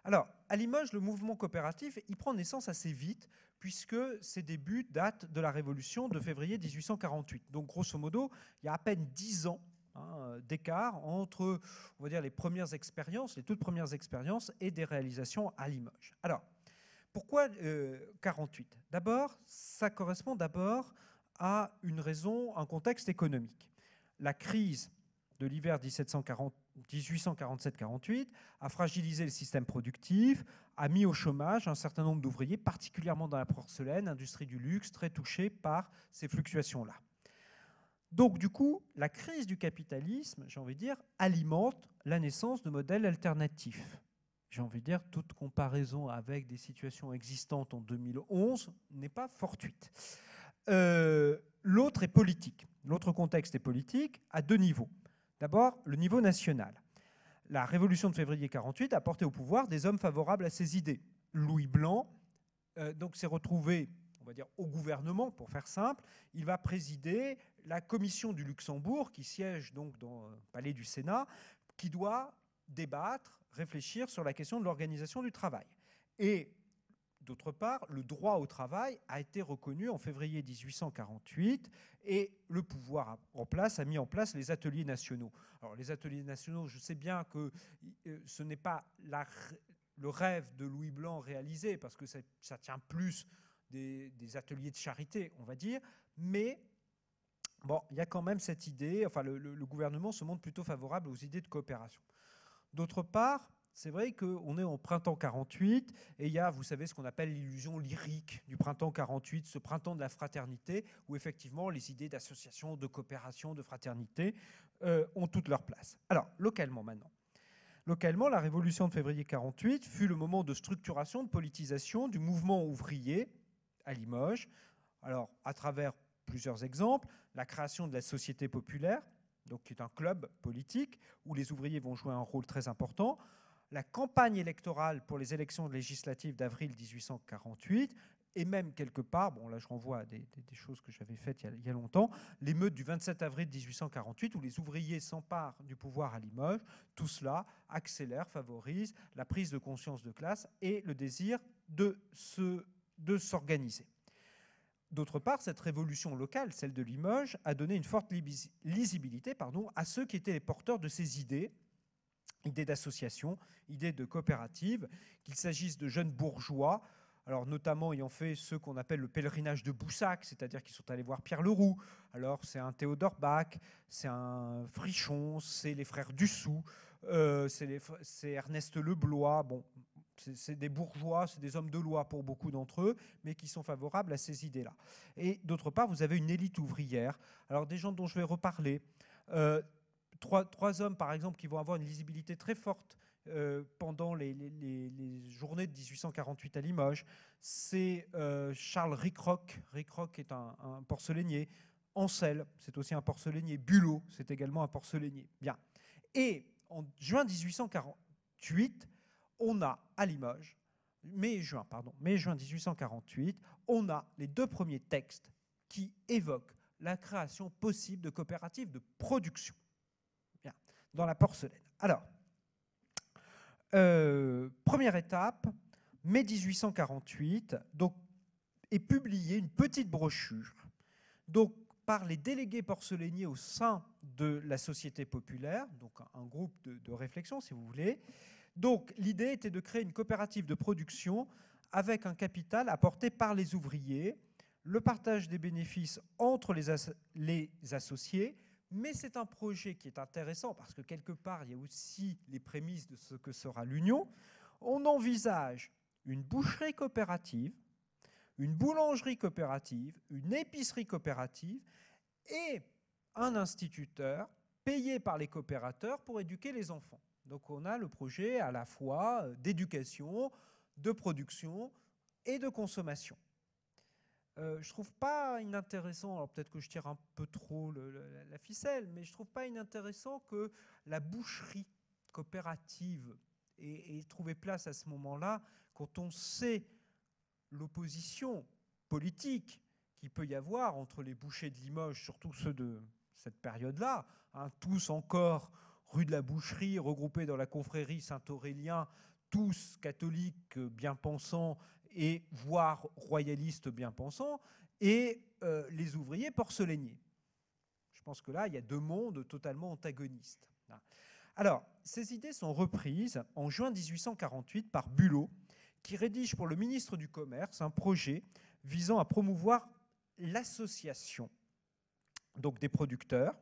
Alors, à Limoges, le mouvement coopératif, il prend naissance assez vite, puisque ses débuts datent de la Révolution de février 1848. Donc, grosso modo, il y a à peine 10 ans d'écart entre, on va dire, les toutes premières expériences et des réalisations à Limoges. Alors, pourquoi 48 ? D'abord, ça correspond d'abord à une raison, un contexte économique. La crise de l'hiver 1847-48 a fragilisé le système productif, a mis au chômage un certain nombre d'ouvriers, particulièrement dans la porcelaine, industrie du luxe, très touchée par ces fluctuations-là. Donc, du coup, la crise du capitalisme, j'ai envie de dire, alimente la naissance de modèles alternatifs. J'ai envie de dire, toute comparaison avec des situations existantes en 2011 n'est pas fortuite. L'autre est politique. L'autre contexte est politique à deux niveaux. D'abord, le niveau national. La révolution de février 48 a porté au pouvoir des hommes favorables à ses idées. Louis Blanc donc s'est retrouvé, on va dire, au gouvernement, pour faire simple. Il va présider la commission du Luxembourg, qui siège donc dans le palais du Sénat, qui doit débattre, réfléchir sur la question de l'organisation du travail. Et d'autre part, le droit au travail a été reconnu en février 1848 et le pouvoir en place a mis en place les ateliers nationaux. Alors les ateliers nationaux, je sais bien que ce n'est pas le rêve de Louis Blanc réalisé, parce que ça tient plus des ateliers de charité, on va dire, mais bon, il y a quand même cette idée, enfin le gouvernement se montre plutôt favorable aux idées de coopération. D'autre part, c'est vrai qu'on est en printemps 48 et il y a, vous savez, ce qu'on appelle l'illusion lyrique du printemps 48, ce printemps de la fraternité, où effectivement les idées d'association, de coopération, de fraternité ont toute leur place. Alors, localement maintenant. Localement, la révolution de février 48 fut le moment de structuration, de politisation du mouvement ouvrier à Limoges. Alors, à travers plusieurs exemples, la création de la Société populaire, donc qui est un club politique où les ouvriers vont jouer un rôle très important, la campagne électorale pour les élections législatives d'avril 1848, et même quelque part, bon là je renvoie à des choses que j'avais faites il y a longtemps, l'émeute du 27 avril 1848 où les ouvriers s'emparent du pouvoir à Limoges. Tout cela accélère, favorise la prise de conscience de classe et le désir de s'organiser. D'autre part, cette révolution locale, celle de Limoges, a donné une forte lisibilité à ceux qui étaient les porteurs de ces idées d'association, idées de coopérative, qu'il s'agisse de jeunes bourgeois, alors notamment ayant fait ce qu'on appelle le pèlerinage de Boussac, c'est-à-dire qu'ils sont allés voir Pierre Leroux. Alors c'est un Théodore Bach, c'est un Frichon, c'est les frères Dussou, c'est Ernest Leblois. Bon, c'est des bourgeois, c'est des hommes de loi pour beaucoup d'entre eux, mais qui sont favorables à ces idées-là. Et d'autre part, vous avez une élite ouvrière, alors des gens dont je vais reparler. Trois hommes, par exemple, qui vont avoir une lisibilité très forte pendant les journées de 1848 à Limoges. C'est Charles Ricroc. Ricroc est un porcelainier. Ancel, c'est aussi un porcelainier. Bulot, c'est également un porcelainier. Bien. Et en juin 1848, on a à Limoges, mai-juin 1848, on a les deux premiers textes qui évoquent la création possible de coopératives de production dans la porcelaine. Alors, première étape, mai 1848, donc, est publiée une petite brochure donc, par les délégués porcelainiers au sein de la Société populaire, donc un groupe de réflexion, si vous voulez. Donc, l'idée était de créer une coopérative de production avec un capital apporté par les ouvriers, le partage des bénéfices entre les associés. Mais c'est un projet qui est intéressant parce que quelque part, il y a aussi les prémices de ce que sera l'Union. On envisage une boucherie coopérative, une boulangerie coopérative, une épicerie coopérative et un instituteur payé par les coopérateurs pour éduquer les enfants. Donc on a le projet à la fois d'éducation, de production et de consommation. Je ne trouve pas inintéressant, alors peut-être que je tire un peu trop la ficelle, mais je ne trouve pas inintéressant que la boucherie coopérative ait trouvé place à ce moment-là, quand on sait l'opposition politique qu'il peut y avoir entre les bouchers de Limoges, surtout ceux de cette période-là, hein, tous encore rue de la Boucherie, regroupés dans la confrérie Saint-Aurélien, tous catholiques bien pensants et voire royalistes bien pensants, et les ouvriers porcelainiers. Je pense que là, il y a deux mondes totalement antagonistes. Alors, ces idées sont reprises en juin 1848 par Bulot, qui rédige pour le ministre du Commerce un projet visant à promouvoir l'association donc des producteurs.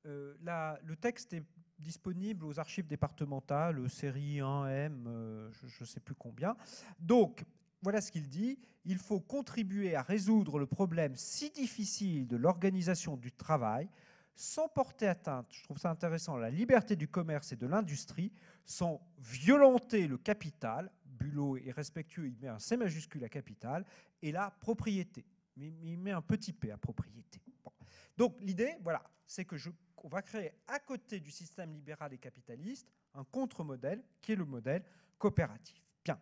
Le texte est disponible aux archives départementales, série 1M, je ne sais plus combien. Donc, voilà ce qu'il dit. Il faut contribuer à résoudre le problème si difficile de l'organisation du travail sans porter atteinte, je trouve ça intéressant, à la liberté du commerce et de l'industrie, sans violenter le capital. Bulot est respectueux, il met un C majuscule à capital, et la propriété. Mais il met un petit p à propriété. Bon. Donc l'idée, voilà, c'est qu'on va créer à côté du système libéral et capitaliste un contre-modèle qui est le modèle coopératif. Bien.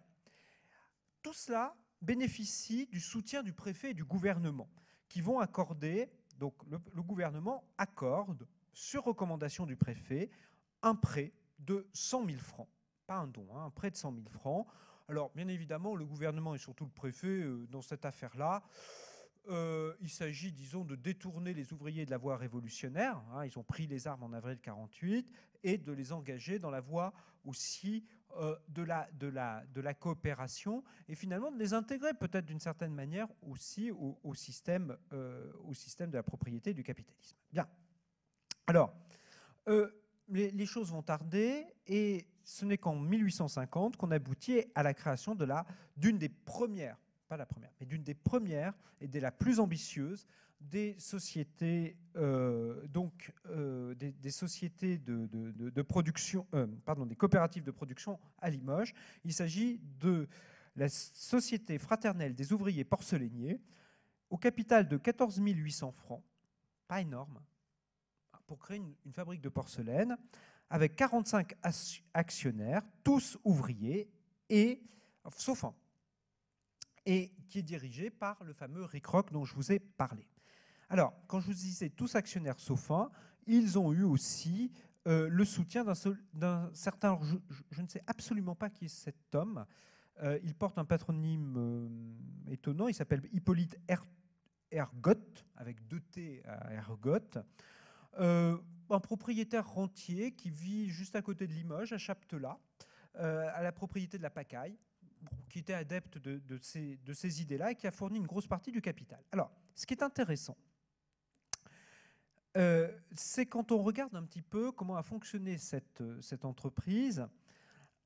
Tout cela bénéficie du soutien du préfet et du gouvernement qui vont accorder, donc le gouvernement accorde, sur recommandation du préfet, un prêt de 100 000 francs. Pas un don, hein, un prêt de 100 000 francs. Alors, bien évidemment, le gouvernement et surtout le préfet, dans cette affaire-là, il s'agit, disons, de détourner les ouvriers de la voie révolutionnaire. Hein, ils ont pris les armes en avril 1948 et de les engager dans la voie aussi de la coopération et finalement de les intégrer peut-être d'une certaine manière aussi au système de la propriété et du capitalisme. Bien. Alors, les choses vont tarder et ce n'est qu'en 1850 qu'on aboutit à la création d'une des premières, pas la première, mais d'une des premières et des la plus ambitieuse des sociétés, des sociétés de production, des coopératives de production à Limoges. Il s'agit de la Société fraternelle des ouvriers porcelainiers, au capital de 14 800 francs, pas énorme, pour créer une fabrique de porcelaine avec 45 actionnaires, tous ouvriers, sauf un, et qui est dirigé par le fameux Rick Rock dont je vous ai parlé. Alors, quand je vous disais tous actionnaires sauf un, ils ont eu aussi le soutien d'un certain... Je ne sais absolument pas qui est cet homme. Il porte un patronyme étonnant. Il s'appelle Hippolyte Ergotte, avec 2 T à Ergotte. Un propriétaire rentier qui vit juste à côté de Limoges, à Chaptelat, à la propriété de la Pacaille, qui était adepte de ces idées-là et qui a fourni une grosse partie du capital. Alors, ce qui est intéressant, c'est quand on regarde un petit peu comment a fonctionné cette entreprise,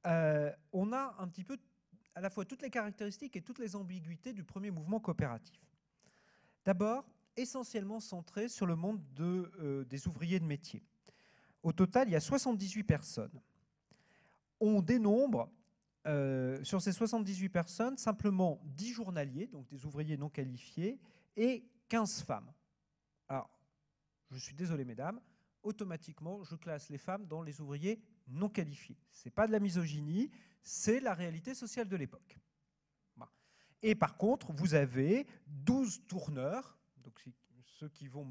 on a un petit peu à la fois toutes les caractéristiques et toutes les ambiguïtés du premier mouvement coopératif. D'abord, essentiellement centré sur le monde des ouvriers de métier. Au total, il y a 78 personnes. On dénombre, sur ces 78 personnes, simplement 10 journaliers, donc des ouvriers non qualifiés, et 15 femmes. Alors, je suis désolé, mesdames, automatiquement, je classe les femmes dans les ouvriers non qualifiés. Ce n'est pas de la misogynie, c'est la réalité sociale de l'époque. Voilà. Et par contre, vous avez 12 tourneurs, donc ceux qui vont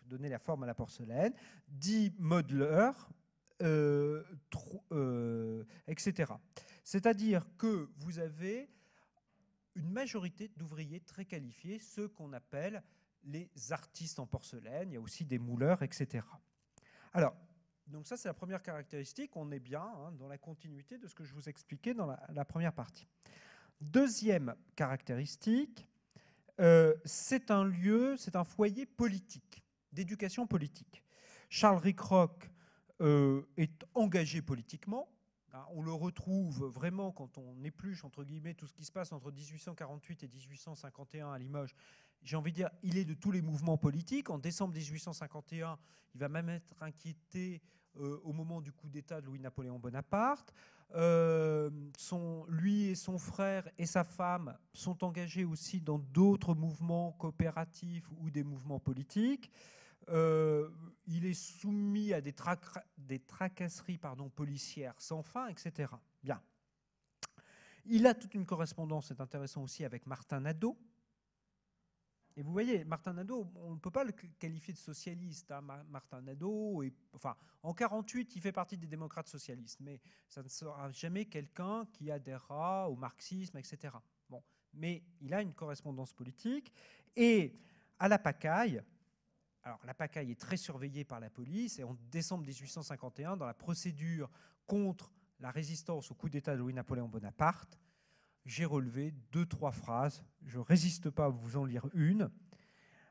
donner la forme à la porcelaine, 10 modeleurs, etc. C'est-à-dire que vous avez une majorité d'ouvriers très qualifiés, ceux qu'on appelle les artistes en porcelaine, il y a aussi des mouleurs, etc. Alors, donc ça c'est la première caractéristique, on est bien dans la continuité de ce que je vous expliquais dans la première partie. Deuxième caractéristique, c'est un foyer politique, d'éducation politique. Charles Rick Rock est engagé politiquement, On le retrouve vraiment quand on épluche, entre guillemets, tout ce qui se passe entre 1848 et 1851 à Limoges. J'ai envie de dire, il est de tous les mouvements politiques. En décembre 1851, il va même être inquiété au moment du coup d'État de Louis-Napoléon Bonaparte. Lui et son frère et sa femme sont engagés aussi dans d'autres mouvements coopératifs ou des mouvements politiques. Il est soumis à des tracasseries policières sans fin, etc. Bien. Il a toute une correspondance, c'est intéressant aussi, avec Martin Nadeau. Et vous voyez, Martin Nadeau, on ne peut pas le qualifier de socialiste. Hein. Martin Nadeau, enfin, en 1948, il fait partie des démocrates socialistes, mais ça ne sera jamais quelqu'un qui adhérera au marxisme, etc. Bon, mais il a une correspondance politique. Et à la Pacaille, alors la Pacaille est très surveillée par la police, et en décembre 1851, dans la procédure contre la résistance au coup d'État de Louis-Napoléon Bonaparte, j'ai relevé 2-3 phrases. Je ne résiste pas à vous en lire une.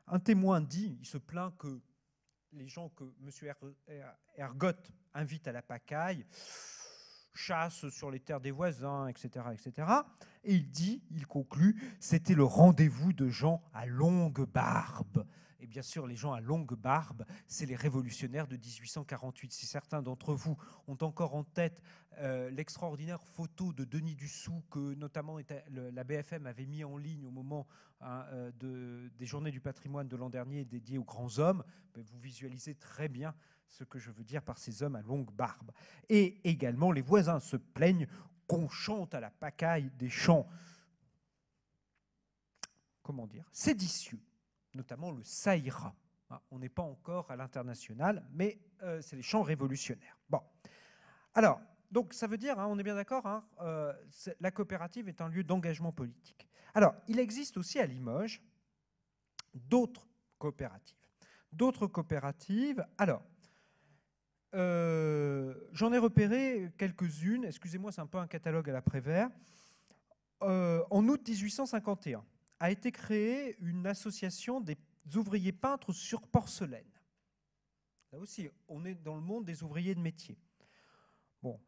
Un témoin dit, il se plaint que les gens que M. Ergotte invite à la Pacaille chassent sur les terres des voisins, etc., etc. Et il conclut, c'était le rendez-vous de gens à longue barbe. Et bien sûr, les gens à longue barbe, c'est les révolutionnaires de 1848. Si certains d'entre vous ont encore en tête l'extraordinaire photo de Denis Dussopt que notamment la BFM avait mis en ligne au moment des Journées du patrimoine de l'an dernier dédiées aux grands hommes, vous visualisez très bien ce que je veux dire par ces hommes à longue barbe. Et également, les voisins se plaignent qu'on chante à la Pacaille des chants, comment dire, séditieux, notamment le saïra. On n'est pas encore à l'international, mais c'est les chants révolutionnaires. Bon, alors, donc ça veut dire, on est bien d'accord, la coopérative est un lieu d'engagement politique. Alors, il existe aussi à Limoges d'autres coopératives. Alors, j'en ai repéré quelques-unes. Excusez-moi, c'est un peu un catalogue à la Prévert. En août 1851, a été créée une association des ouvriers peintres sur porcelaine. Là aussi, on est dans le monde des ouvriers de métier. Bon,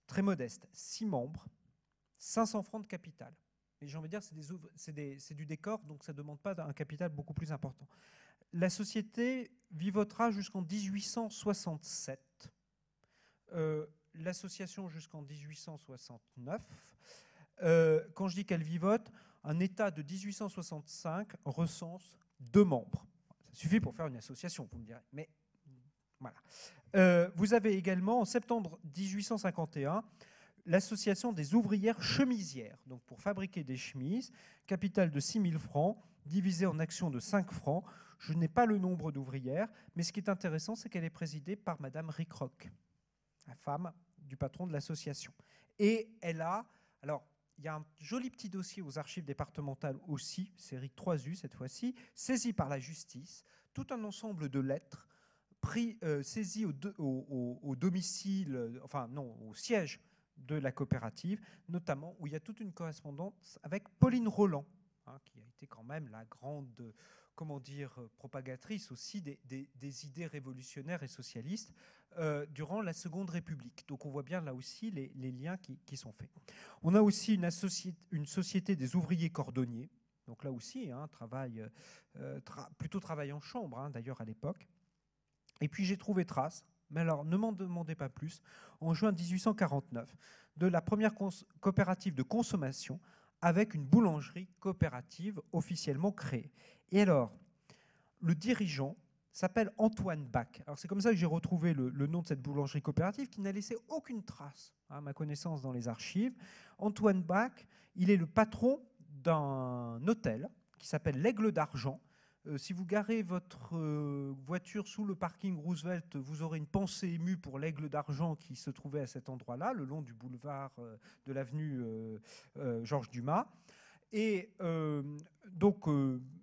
très modeste, 6 membres, 500 francs de capital. Et j'ai envie de dire, c'est du décor, donc ça ne demande pas un capital beaucoup plus important. La société vivotera jusqu'en 1867. L'association jusqu'en 1869. Quand je dis qu'elle vivote, un État de 1865 recense 2 membres. Ça suffit pour faire une association, vous me direz. Mais voilà. Vous avez également, en septembre 1851, l'association des ouvrières chemisières, donc pour fabriquer des chemises, capital de 6 000 francs, divisé en actions de 5 francs. Je n'ai pas le nombre d'ouvrières, mais ce qui est intéressant, c'est qu'elle est présidée par Madame Rickrock, la femme du patron de l'association. Et elle a... Alors, il y a un joli petit dossier aux archives départementales aussi, série 3U cette fois-ci, saisi par la justice, tout un ensemble de lettres saisies au domicile, enfin non, au siège de la coopérative, notamment où il y a toute une correspondance avec Pauline Roland, qui a été quand même la grande, comment dire, propagatrice aussi des idées révolutionnaires et socialistes durant la Seconde République. Donc on voit bien là aussi les liens qui sont faits. On a aussi une société des ouvriers cordonniers, donc là aussi, plutôt travail en chambre, d'ailleurs à l'époque. Et puis j'ai trouvé trace, mais alors ne m'en demandez pas plus, en juin 1849, de la première coopérative de consommation avec une boulangerie coopérative officiellement créée. Et alors, le dirigeant s'appelle Antoine Bach. Alors c'est comme ça que j'ai retrouvé le nom de cette boulangerie coopérative qui n'a laissé aucune trace, à ma connaissance, dans les archives. Antoine Bach, il est le patron d'un hôtel qui s'appelle l'Aigle d'Argent. Si vous garez votre voiture sous le parking Roosevelt, vous aurez une pensée émue pour l'Aigle d'Argent qui se trouvait à cet endroit-là, le long du boulevard de l'avenue Georges Dumas. Et donc,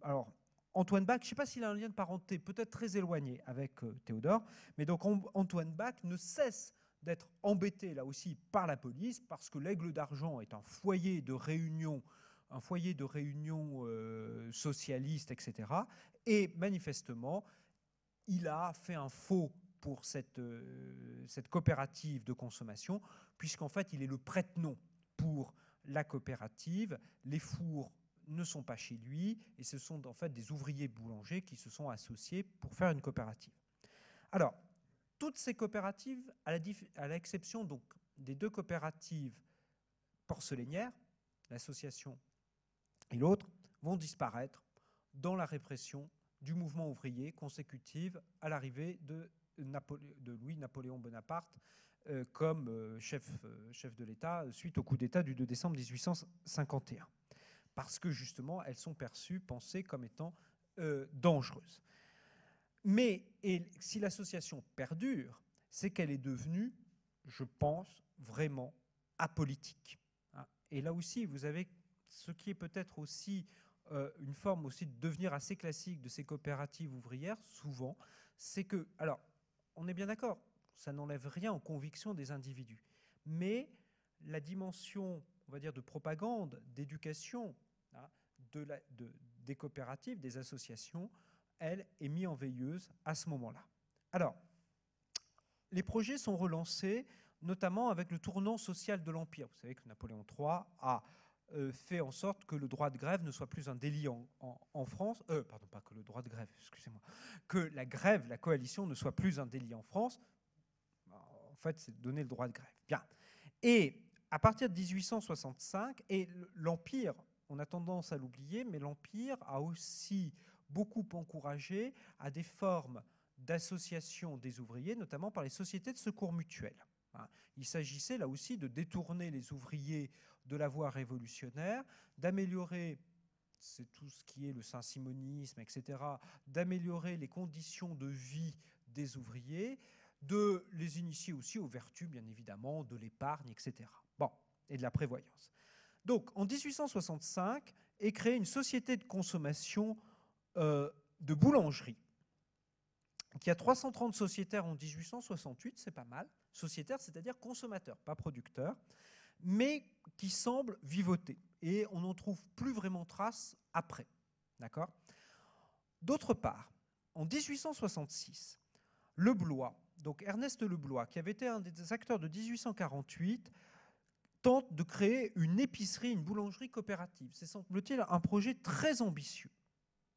alors, Antoine Bach, je ne sais pas s'il a un lien de parenté, peut-être très éloigné avec Théodore, mais donc Antoine Bach ne cesse d'être embêté là aussi par la police parce que l'Aigle d'Argent est un foyer de réunion socialiste, etc. Et manifestement, il a fait un faux pour cette coopérative de consommation, puisqu'en fait, il est le prête-nom pour la coopérative. Les fours ne sont pas chez lui, et ce sont en fait des ouvriers boulangers qui se sont associés pour faire une coopérative. Alors, toutes ces coopératives, à l'exception donc des deux coopératives porcelainières, l'association et l'autre, vont disparaître dans la répression du mouvement ouvrier consécutive à l'arrivée de Louis-Napoléon Bonaparte comme chef de l'État suite au coup d'État du 2 décembre 1851. Parce que justement, elles sont perçues, pensées comme étant dangereuses. Mais si l'association perdure, c'est qu'elle est devenue, je pense, vraiment apolitique. Et là aussi, vous avez ce qui est peut-être aussi une forme aussi de devenir assez classique de ces coopératives ouvrières, souvent, c'est que, alors, on est bien d'accord, ça n'enlève rien aux convictions des individus, mais la dimension, on va dire, de propagande, d'éducation des coopératives, des associations, elle est mise en veilleuse à ce moment-là. Alors, les projets sont relancés, notamment avec le tournant social de l'Empire. Vous savez que Napoléon III a fait en sorte que le droit de grève ne soit plus un délit en France. Pardon, pas que le droit de grève, excusez-moi. Que la grève, la coalition ne soit plus un délit en France. En fait, c'est donner le droit de grève. Bien. Et à partir de 1865, et l'Empire, on a tendance à l'oublier, mais l'Empire a aussi beaucoup encouragé à des formes d'association des ouvriers, notamment par les sociétés de secours mutuels. Il s'agissait là aussi de détourner les ouvriers de la voie révolutionnaire, d'améliorer, c'est tout ce qui est le saint-simonisme, etc., d'améliorer les conditions de vie des ouvriers, de les initier aussi aux vertus, bien évidemment, de l'épargne, etc. Bon, et de la prévoyance. Donc, en 1865, est créée une société de consommation de boulangerie, qui a 330 sociétaires en 1868, c'est pas mal. Sociétaires, c'est-à-dire consommateurs, pas producteurs, mais qui semble vivoter. Et on n'en trouve plus vraiment trace après. D'accord ? D'autre part, en 1866, Le Blois, donc Ernest Le Blois, qui avait été un des acteurs de 1848, tente de créer une épicerie, une boulangerie coopérative. C'est, semble-t-il, un projet très ambitieux,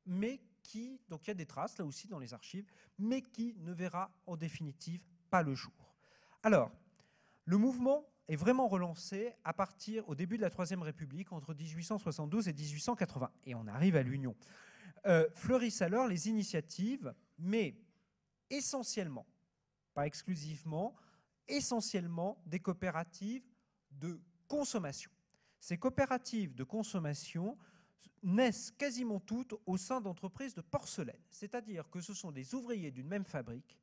mais qui, donc il y a des traces là aussi dans les archives, mais qui ne verra en définitive pas le jour. Alors, le mouvement est vraiment relancé à partir au début de la Troisième République, entre 1872 et 1880, et on arrive à l'Union. Fleurissent alors les initiatives, mais essentiellement, pas exclusivement, essentiellement des coopératives de consommation. Ces coopératives de consommation naissent quasiment toutes au sein d'entreprises de porcelaine, c'est-à-dire que ce sont des ouvriers d'une même fabrique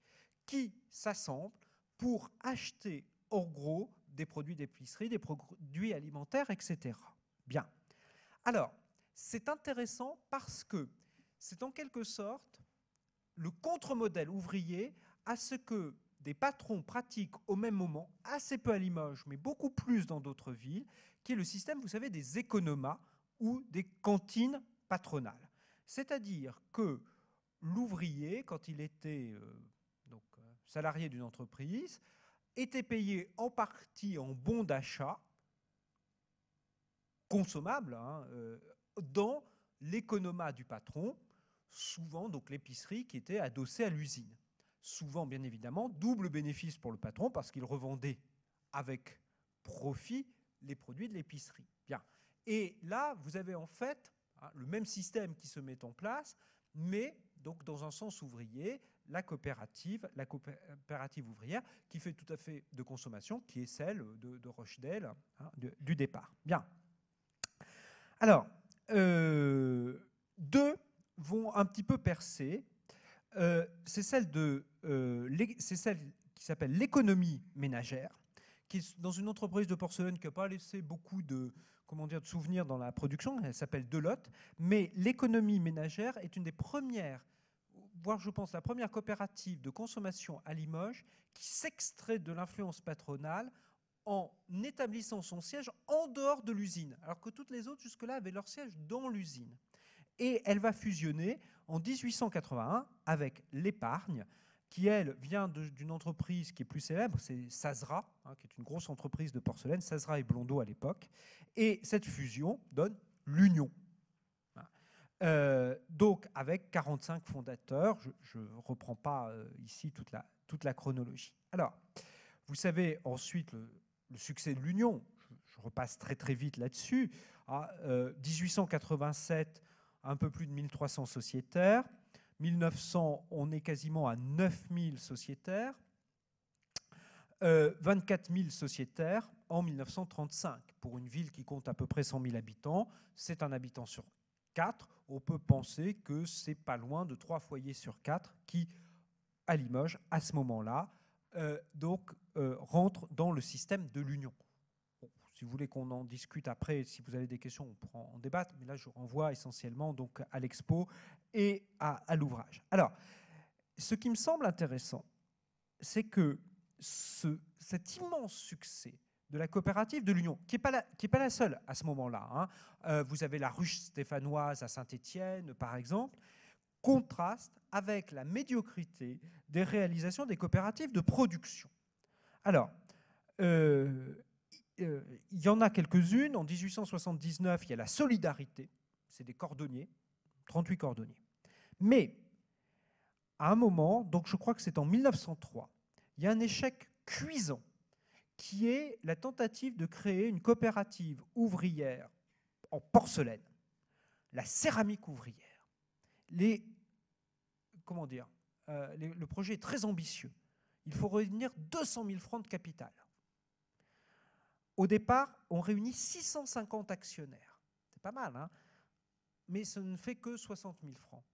qui s'assemblent pour acheter en gros des produits d'épicerie, des produits alimentaires, etc. Bien. Alors, c'est intéressant parce que c'est en quelque sorte le contre-modèle ouvrier à ce que des patrons pratiquent au même moment, assez peu à Limoges, mais beaucoup plus dans d'autres villes, qui est le système, vous savez, des économas ou des cantines patronales. C'est-à-dire que l'ouvrier, quand il était salarié d'une entreprise, était payé en partie en bons d'achat, consommables, dans l'économat du patron, souvent donc l'épicerie qui était adossée à l'usine. Souvent, bien évidemment, double bénéfice pour le patron parce qu'il revendait avec profit les produits de l'épicerie. Bien. Et là, vous avez en fait le même système qui se met en place, mais donc dans un sens ouvrier, la coopérative ouvrière qui fait tout à fait de consommation, qui est celle de Rochdale du départ. Bien. Alors, deux vont un petit peu percer. C'est celle qui s'appelle l'économie ménagère, qui est dans une entreprise de porcelaine qui n'a pas laissé beaucoup de souvenirs dans la production. Elle s'appelle Delotte. Mais l'économie ménagère est une des premières, voire je pense la première coopérative de consommation à Limoges qui s'extrait de l'influence patronale en établissant son siège en dehors de l'usine, alors que toutes les autres jusque-là avaient leur siège dans l'usine. Et elle va fusionner en 1881 avec l'épargne, qui, elle, vient d'une entreprise qui est plus célèbre, c'est Sazera, hein, qui est une grosse entreprise de porcelaine, Sazera et Blondeau à l'époque. Et cette fusion donne l'Union. Donc, avec 45 fondateurs, je ne reprends pas ici toute la chronologie. Alors, vous savez ensuite le succès de l'Union, je repasse très très vite là-dessus. 1887, un peu plus de 1300 sociétaires. 1900, on est quasiment à 9000 sociétaires. 24 000 sociétaires en 1935. Pour une ville qui compte à peu près 100 000 habitants, c'est un habitant sur 4. On peut penser que c'est pas loin de 3 foyers sur 4 qui, à Limoges, à ce moment-là, rentrent dans le système de l'Union. Bon, si vous voulez qu'on en discute après, si vous avez des questions, on pourra en débattre, mais là je renvoie essentiellement donc à l'expo et à l'ouvrage. Alors, ce qui me semble intéressant, c'est que cet immense succès de la coopérative de l'Union, qui n'est pas la seule à ce moment-là, hein. Vous avez la ruche stéphanoise à Saint-Étienne, par exemple, contraste avec la médiocrité des réalisations des coopératives de production. Alors, il y en a quelques-unes. En 1879, il y a la Solidarité, c'est des cordonniers, 38 cordonniers. Mais, à un moment, donc je crois que c'est en 1903, il y a un échec cuisant qui est la tentative de créer une coopérative ouvrière en porcelaine, la céramique ouvrière. Le projet est très ambitieux. Il faut réunir 200 000 francs de capital. Au départ, on réunit 650 actionnaires. C'est pas mal, hein, mais ce ne fait que 60 000 francs.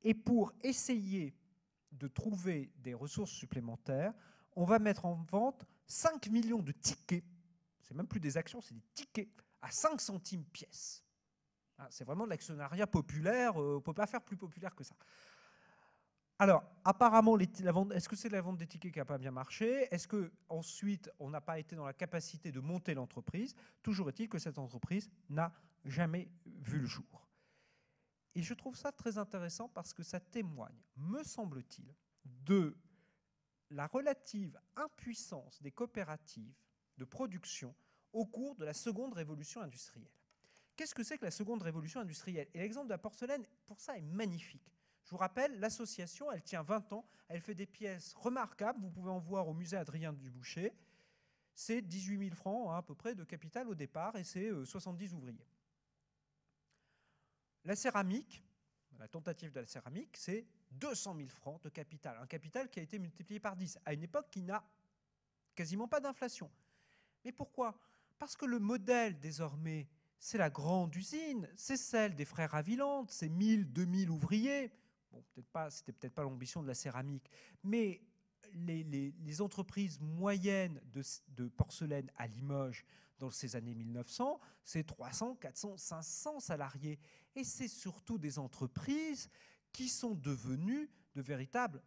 Et pour essayer de trouver des ressources supplémentaires, on va mettre en vente 5 millions de tickets. C'est même plus des actions, c'est des tickets à 5 centimes pièce. C'est vraiment de l'actionnariat populaire. On ne peut pas faire plus populaire que ça. Alors, apparemment, est-ce que c'est la vente des tickets qui n'a pas bien marché? Est-ce qu'ensuite, on n'a pas été dans la capacité de monter l'entreprise? Toujours est-il que cette entreprise n'a jamais vu le jour. Et je trouve ça très intéressant parce que ça témoigne, me semble-t-il, de la relative impuissance des coopératives de production au cours de la seconde révolution industrielle. Qu'est-ce que c'est que la seconde révolution industrielle? Et l'exemple de la porcelaine, pour ça, est magnifique. Je vous rappelle, l'association, elle tient 20 ans, elle fait des pièces remarquables, vous pouvez en voir au musée Adrien Duboucher. C'est 18 000 francs hein, à peu près de capital au départ et c'est 70 ouvriers. La céramique, la tentative de la céramique, c'est 200 000 francs de capital. Un capital qui a été multiplié par 10, à une époque qui n'a quasiment pas d'inflation. Mais pourquoi? Parce que le modèle, désormais, c'est la grande usine, c'est celle des frères Avilante, c'est 1000, 2000 ouvriers. Bon, c'était peut-être pas l'ambition de la céramique, mais les entreprises moyennes de porcelaine à Limoges dans ces années 1900, c'est 300, 400, 500 salariés. Et c'est surtout des entreprises qui sont devenues de véritables